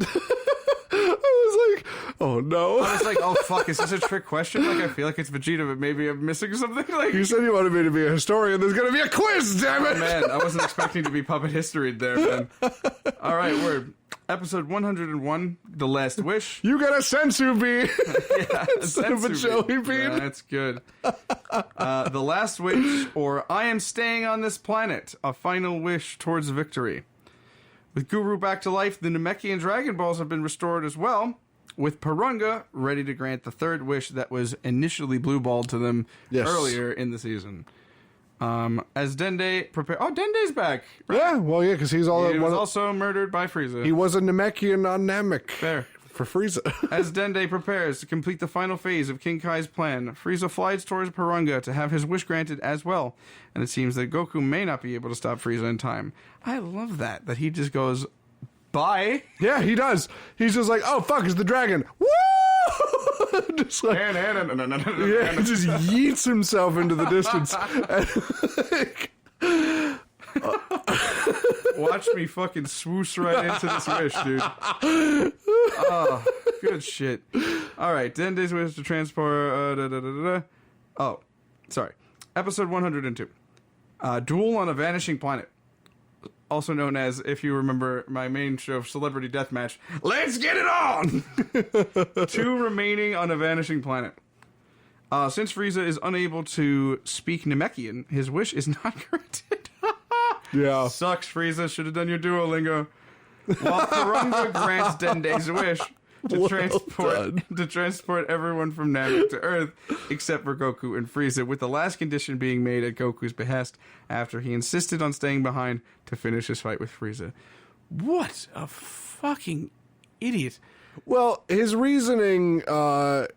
I was like, oh no.
I was like, oh fuck, is this a trick question? Like, I feel like it's Vegeta, but maybe I'm missing something. Like,
you said you wanted me to be a historian. There's gonna be a quiz, damn it!
Oh, man, I wasn't expecting to be puppet history there, man. All right, word. Episode 101, The Last Wish.
You got a sensu bean.
Yeah,
instead of a jelly bean.
Yeah, that's good. The Last Wish, or I am staying on this planet. A final wish towards victory. With Guru back to life, the Namekian Dragon Balls have been restored as well. with Porunga ready to grant the third wish that was initially blue-balled to them earlier in the season. As Dende prepare... Oh, Dende's back!
Right? Yeah, well, yeah, because he
was also murdered by Frieza.
He was a Namekian on Namek.
Fair.
For Frieza.
As Dende prepares to complete the final phase of King Kai's plan, Frieza flies towards Porunga to have his wish granted as well, and it seems that Goku may not be able to stop Frieza in time. I love that he just goes, bye.
Yeah, he does. He's just like, oh, fuck, it's the dragon. Woo! Just like, yeah, he just yeets himself into the distance.
Watch me fucking swoosh right into this wish, dude. Oh, good shit. All right, Dende's wish to transport... Oh, sorry. Episode 102. Duel on a Vanishing Planet. Also known as, if you remember my main show, Celebrity Deathmatch. Let's get it on! 2 remaining on a vanishing planet. Since Frieza is unable to speak Namekian, his wish is not granted.
Yeah.
Sucks, Frieza. Should have done your Duolingo. While Porunga grants Dende's wish to transport everyone from Namek to Earth, except for Goku and Frieza, with the last condition being made at Goku's behest after he insisted on staying behind to finish his fight with Frieza. What a fucking idiot.
Well, his reasoning was...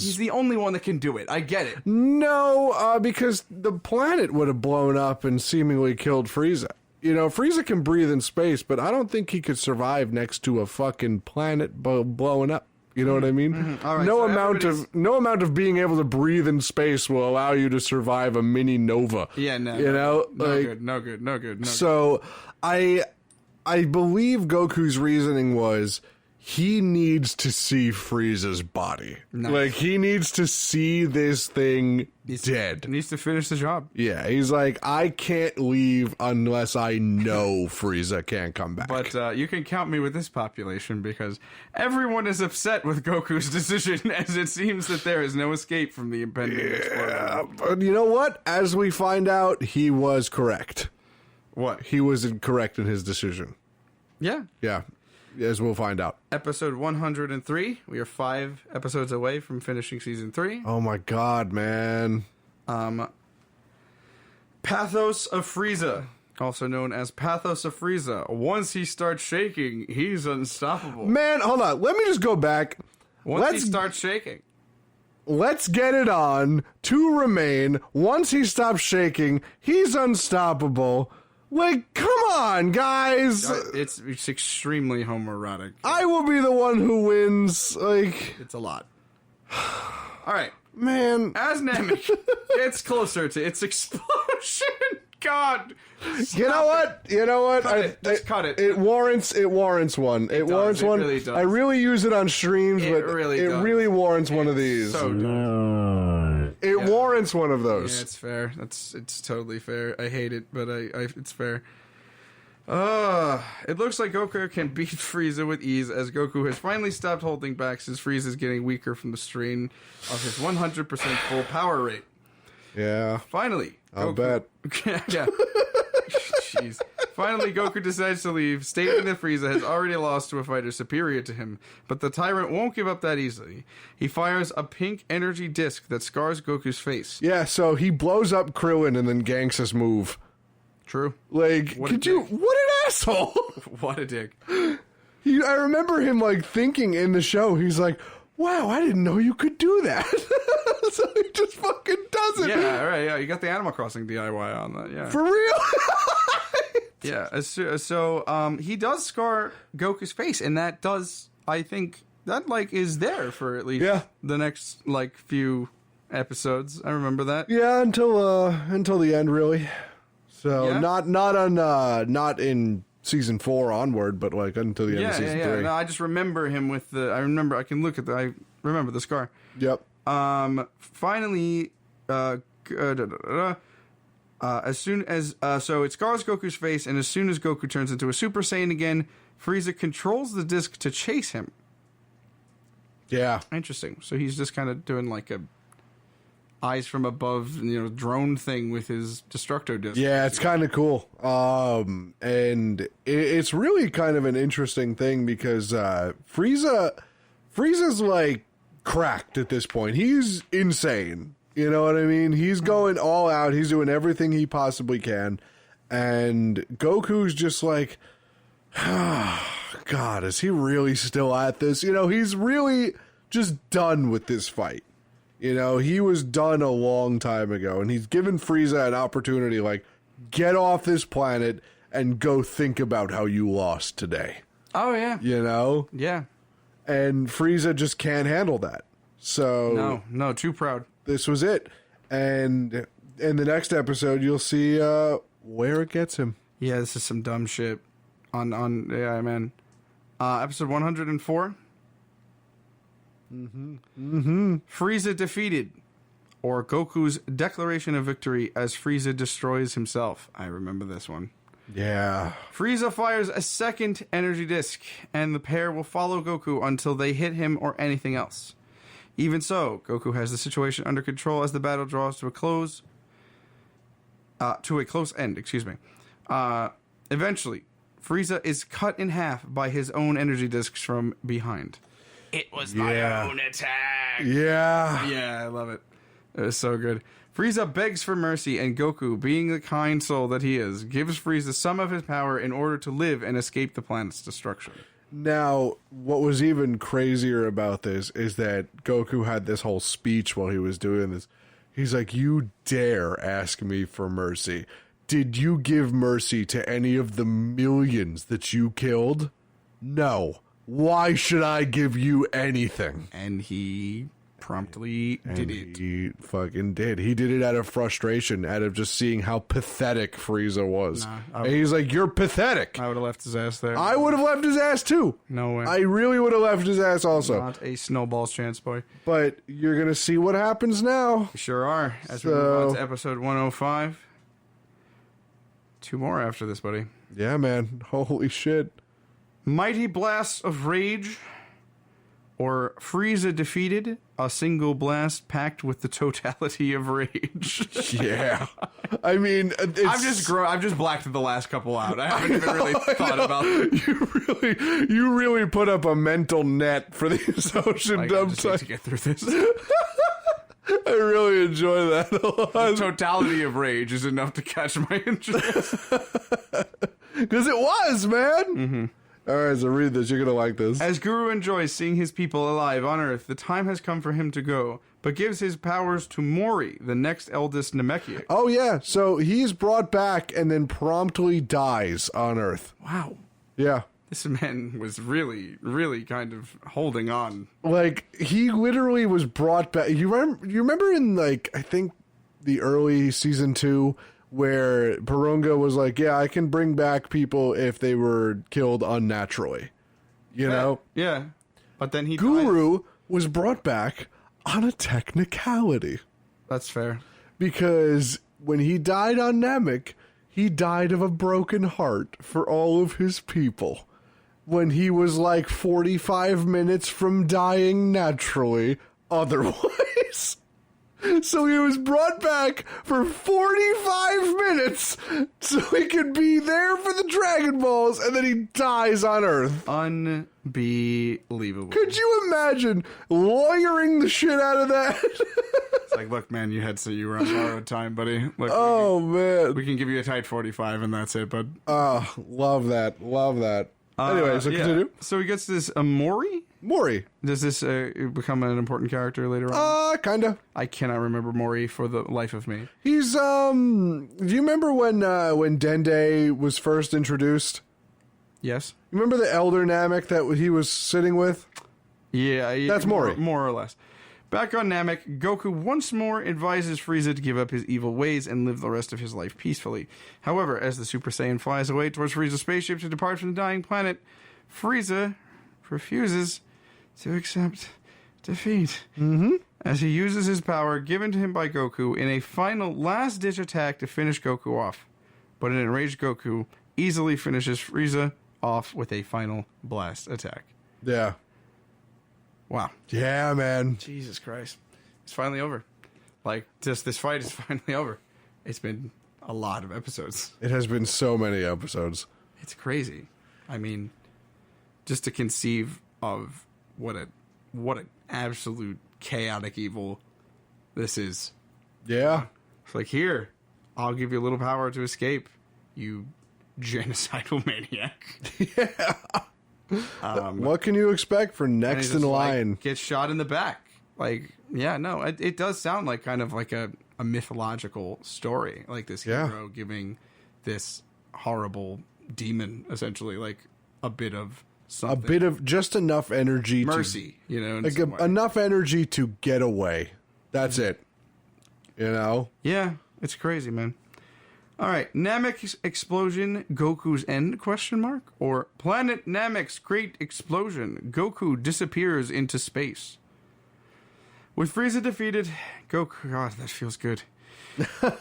He's the only one that can do it. I get it.
No, because the planet would have blown up and seemingly killed Frieza. You know, Frieza can breathe in space, but I don't think he could survive next to a fucking planet blowing up. You know what I mean?
Mm-hmm. All right,
no amount of being able to breathe in space will allow you to survive a mini nova.
Yeah, no. No good.
So, I believe Goku's reasoning was he needs to see Frieza's body.
Nice.
Like, he needs to see this thing dead.
He needs to finish the job.
Yeah, he's like, I can't leave unless I know Frieza can't come back.
But you can count me with this population because everyone is upset with Goku's decision, as it seems that there is no escape from the impending explosion.
But you know what? As we find out, he was correct.
What?
He was incorrect in his decision.
Yeah.
Yeah. As we'll find out.
Episode 103. We are 5 episodes away from finishing season 3.
Oh my god, man.
Pathos of Frieza. Also known as Pathos of Frieza. Once he starts shaking, he's unstoppable.
Man, hold on. Let me just go back.
Once he starts shaking.
Let's get it on. 2 remain. Once he stops shaking, he's unstoppable. Like, come on, guys.
It's extremely homoerotic.
I will be the one who wins. Like,
it's a lot. All right.
Man.
As Namek gets closer to its explosion, God.
You know what?
Just cut it.
It warrants one. It warrants one.
Really does.
I really use it on streams, but it
does.
really warrants one of these.
So does.
It warrants one of those.
Yeah, it's fair. It's totally fair. I hate it, but it's fair. It looks like Goku can beat Frieza with ease, as Goku has finally stopped holding back since Frieza is getting weaker from the strain of his 100% full power rate.
Yeah.
Finally.
I'll bet.
Yeah. Jeez. Finally, Goku decides to leave, stating that Frieza has already lost to a fighter superior to him, but the tyrant won't give up that easily. He fires a pink energy disc that scars Goku's face.
Yeah, so he blows up Krillin and then ganks his move.
True.
Like, what an asshole!
What a dick.
I remember him, like, thinking in the show, he's like, wow, I didn't know you could do that. So he just fucking does it.
Yeah, all right, yeah, you got the Animal Crossing DIY on that, yeah.
For real?
Yeah, so he does scar Goku's face, and that does, I think, that, like, is there for at least the next, like, few episodes. I remember that.
Yeah, until the end, really. So, not in season 4 onward, but, like, until the end of season 3.
No, I just remember him with I remember the scar.
Yep.
Finally, as soon as so it scars Goku's face, and as soon as Goku turns into a Super Saiyan again, Frieza controls the disc to chase him.
Yeah.
Interesting. So he's just kind of doing like a eyes from above, drone thing with his Destructo disc.
Yeah, it's kind of cool. And it's really kind of an interesting thing because Frieza's like cracked at this point. He's insane. You know what I mean? He's going all out. He's doing everything he possibly can. And Goku's just like, God, is he really still at this? He's really just done with this fight. He was done a long time ago, and he's given Frieza an opportunity, like, get off this planet and go think about how you lost today.
Oh, yeah. Yeah.
And Frieza just can't handle that. So
No, too proud.
This was it. And in the next episode, you'll see where it gets him.
Yeah, this is some dumb shit. Yeah, man. Episode 104. Frieza defeated, or Goku's declaration of victory as Frieza destroys himself. I remember this one.
Yeah.
Frieza fires a second energy disc, and the pair will follow Goku until they hit him or anything else. Even so, Goku has the situation under control as the battle draws to a close end. Eventually, Frieza is cut in half by his own energy discs from behind. It was my own attack.
Yeah.
Yeah, I love it. It was so good. Frieza begs for mercy, and Goku, being the kind soul that he is, gives Frieza some of his power in order to live and escape the planet's destruction.
Now, what was even crazier about this is that Goku had this whole speech while he was doing this. He's like, you dare ask me for mercy. Did you give mercy to any of the millions that you killed? No. Why should I give you anything?
And he promptly did it.
He fucking did. He did it out of frustration, out of just seeing how pathetic Frieza was. And he's like, you're pathetic.
I would have left his ass there.
I would have left his ass too.
No way.
I really would have left his ass also.
Not a snowball's chance, boy.
But you're going to see what happens now.
We sure are. As we move on to episode 105. 2 more after this, buddy.
Yeah, man. Holy shit.
Mighty Blasts of Rage, or Frieza defeated, a single blast packed with the totality of rage.
Yeah. I mean,
I've just blacked the last couple out. I haven't even really thought about it.
You really put up a mental net for these ocean dump
I just need to get through this.
I really enjoy that a lot.
The totality of rage is enough to catch my interest.
Because it was, man. Mm-hmm. All right, so read this. You're going to like this.
As Guru enjoys seeing his people alive on Earth, the time has come for him to go, but gives his powers to Mori, the next eldest Namekian.
Oh, yeah. So he's brought back and then promptly dies on Earth.
Wow.
Yeah.
This man was really, really kind of holding on.
Like, he literally was brought back. You remember in, like, I think the early season 2... where Porunga was like, yeah, I can bring back people if they were killed unnaturally. You know?
Yeah. But then
Guru was brought back on a technicality.
That's fair.
Because when he died on Namek, he died of a broken heart for all of his people. When he was like 45 minutes from dying naturally otherwise. So he was brought back for 45 minutes so he could be there for the Dragon Balls, and then he dies on Earth.
Unbelievable.
Could you imagine lawyering the shit out of that?
It's like, look, man, you were on borrowed time, buddy. Look,
man.
We can give you a tight 45 and that's it, bud.
Love that. Love that. Anyway, so continue.
So he gets this Mori?
Mori.
Does this become an important character later on?
Kinda.
I cannot remember Mori for the life of me.
He's, do you remember when Dende was first introduced?
Yes.
Remember the Elder Namek that he was sitting with?
Yeah.
That's Mori.
More or less. Back on Namek, Goku once more advises Frieza to give up his evil ways and live the rest of his life peacefully. However, as the Super Saiyan flies away towards Frieza's spaceship to depart from the dying planet, Frieza refuses to accept defeat. Mm-hmm. As he uses his power given to him by Goku in a final last-ditch attack to finish Goku off. But an enraged Goku easily finishes Frieza off with a final blast attack.
Yeah.
Wow.
Yeah, man.
Jesus Christ. It's finally over. Like, just this fight is finally over. It's been a lot of episodes.
It has been so many episodes.
It's crazy. I mean, just to conceive of what an absolute chaotic evil this is.
Yeah.
It's like, here, I'll give you a little power to escape, you genocidal maniac.
Yeah. What can you expect for next in line?
Like, gets shot in the back. Like, yeah, no, it does sound like kind of like a mythological story. Like this hero giving this horrible demon, essentially, like a bit of something.
A bit of just enough energy.
Mercy,
to,
you know.
Like enough energy to get away. That's it. You know?
Yeah, it's crazy, man. All right, Namek's explosion, Goku's end, ? Or Planet Namek's great explosion, Goku disappears into space. With Frieza defeated, Goku... God, that feels good.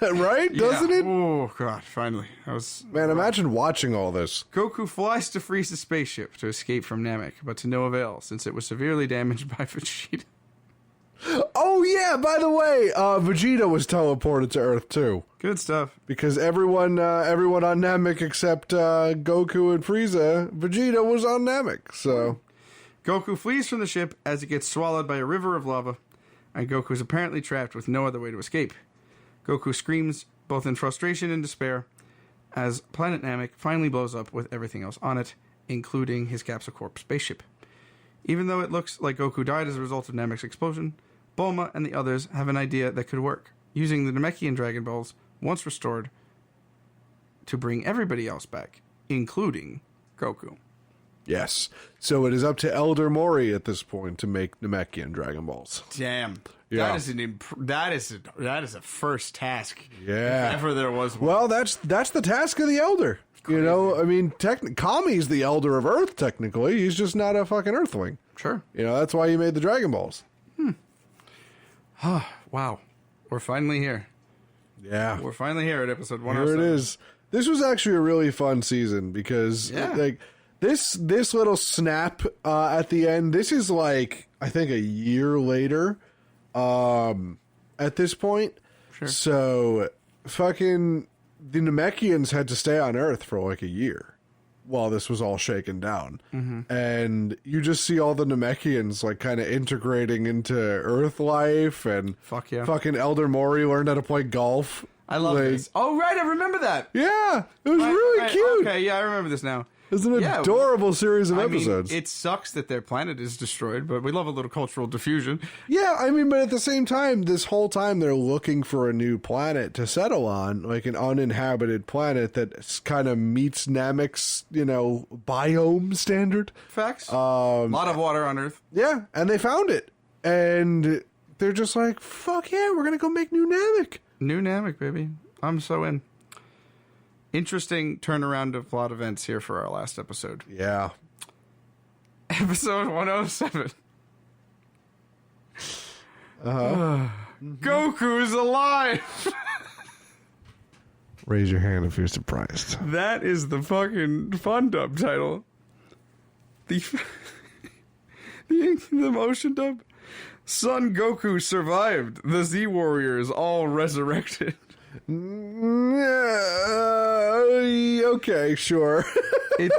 Right? Doesn't it?
Oh, God, finally.
Man, imagine watching all this.
Goku flies to Frieza's spaceship to escape from Namek, but to no avail, since it was severely damaged by Vegeta.
Oh, yeah, by the way, Vegeta was teleported to Earth, too.
Good stuff.
Because everyone on Namek except Goku and Frieza, Vegeta was on Namek, so...
Goku flees from the ship as it gets swallowed by a river of lava, and Goku is apparently trapped with no other way to escape. Goku screams, both in frustration and despair, as Planet Namek finally blows up with everything else on it, including his Capsule Corp spaceship. Even though it looks like Goku died as a result of Namek's explosion, Bulma and the others have an idea that could work, using the Namekian Dragon Balls, once restored, to bring everybody else back, including Goku.
Yes. So it is up to Elder Mori at this point to make Namekian Dragon Balls.
Damn.
Yeah.
That is a first task.
Yeah.
If ever there was one.
Well, that's the task of the Elder. You know, I mean, Kami's the Elder of Earth, technically. He's just not a fucking Earthling.
Sure.
You know, that's why he made the Dragon Balls.
Wow. We're finally here.
Yeah.
We're finally here at episode 107.
Here it is. This was actually a really fun season because, like, this little snap at the end, this is like, I think a year later at this point.
Sure.
So, fucking, the Namekians had to stay on Earth for like a year while this was all shaken down. Mm-hmm. And you just see all the Namekians like kind of integrating into Earth life, and fucking Elder Mori learned how to play golf.
I love this. Oh, right, I remember that.
Yeah, it was really cute.
Okay, yeah, I remember this now.
It's an adorable series of episodes.
Mean, it sucks that their planet is destroyed, but we love a little cultural diffusion.
Yeah, I mean, but at the same time, this whole time they're looking for a new planet to settle on, like an uninhabited planet that kind of meets Namek's, you know, biome standard.
Facts. A lot of water on Earth.
Yeah, and they found it. And they're just like, fuck yeah, we're going to go make new Namek.
New Namek, baby. I'm so in. Interesting turnaround of plot events here for our last episode.
Yeah.
Episode 107. Goku's alive!
Raise your hand if you're surprised.
That is the fucking fun dub title. The motion dub. Son Goku survived. The Z Warriors all resurrected.
Okay, sure.
It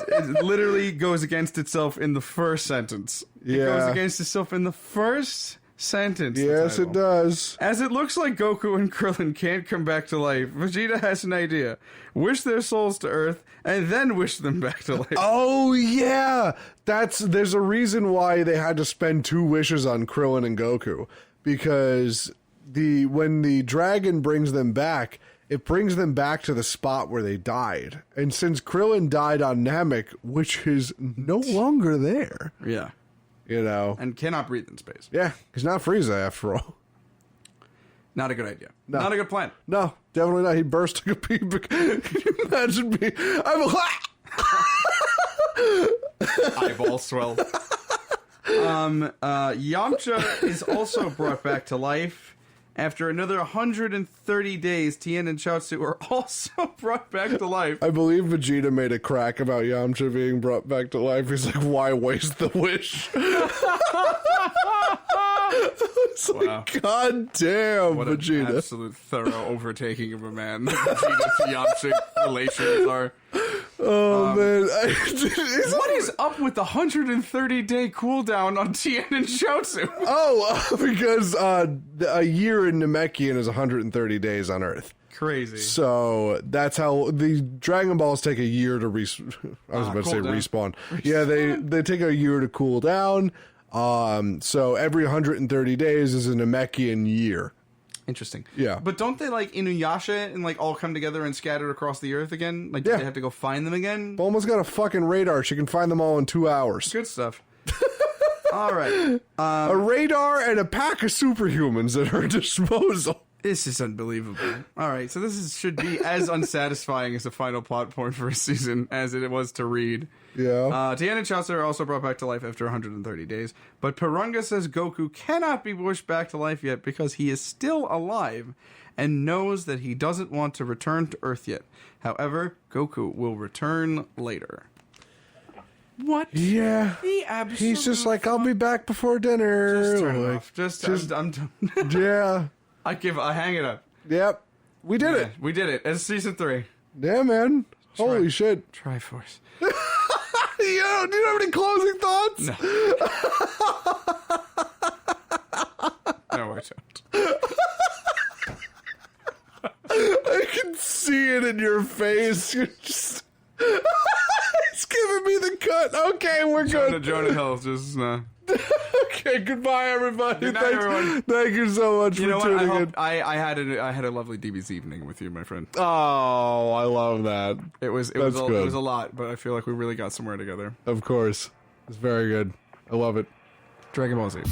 literally goes against itself in the first sentence. It goes against itself in the first sentence.
Yes, it does.
As it looks like Goku and Krillin can't come back to life, Vegeta has an idea. Wish their souls to Earth, and then wish them back to life.
Oh, yeah! There's a reason why they had to spend 2 wishes on Krillin and Goku. Because when the dragon brings them back, it brings them back to the spot where they died. And since Krillin died on Namek, which is no longer there.
Yeah.
You know.
And cannot breathe in space.
Yeah, he's not Frieza after all.
Not a good idea.
No.
Not a good plan.
No, definitely not. He burst like a pea. Can you imagine me?
Eyeball swell. Yamcha is also brought back to life. After another 130 days, Tien and Chaozu are also brought back to life.
I believe Vegeta made a crack about Yamcha being brought back to life. He's like, why waste the wish? It's like, God damn,
What an
Vegeta.
absolute thorough overtaking of a man. Vegeta-Yamcha relations are.
Oh, man.
What is up with the 130-day cooldown on Tien and Chiaotzu?
Oh, because a year in Namekian is 130 days on Earth.
Crazy.
So that's how the Dragon Balls take a year to respawn. Yeah, they take a year to cool down. So every 130 days is a Namekian year.
Interesting.
Yeah.
But don't they, like, Inuyasha and, like, all come together and scattered across the Earth again? Like, do they have to go find them again?
Bulma's got a fucking radar. She can find them all in 2 hours.
Good stuff. All right.
A radar and a pack of superhumans at her disposal.
This is unbelievable. All right, so should be as unsatisfying as a final plot point for a season as it was to read.
Yeah.
Tien and Chiaotzu are also brought back to life after 130 days, but Purunga says Goku cannot be pushed back to life yet because he is still alive and knows that he doesn't want to return to Earth yet. However, Goku will return later. What?
Yeah. He's just like, I'll be back before dinner.
Just turn it off. I'm done.
Yeah.
I hang it up.
Yep. We did it.
We did it. It's season 3.
Yeah, man. Holy shit.
Tryforce.
Yo, do you have any closing thoughts?
No. No, I don't.
I can see it in your face. You're just... It's giving me the cut. Okay, we're good.
Jonah Hill just...
Okay, goodbye, everybody.
Good night, everyone.
Thank you so much for tuning in.
I had a lovely DB's evening with you, my friend.
Oh, I love that.
It was a lot, but I feel like we really got somewhere together.
Of course. It's very good. I love it.
Dragon Ball Z.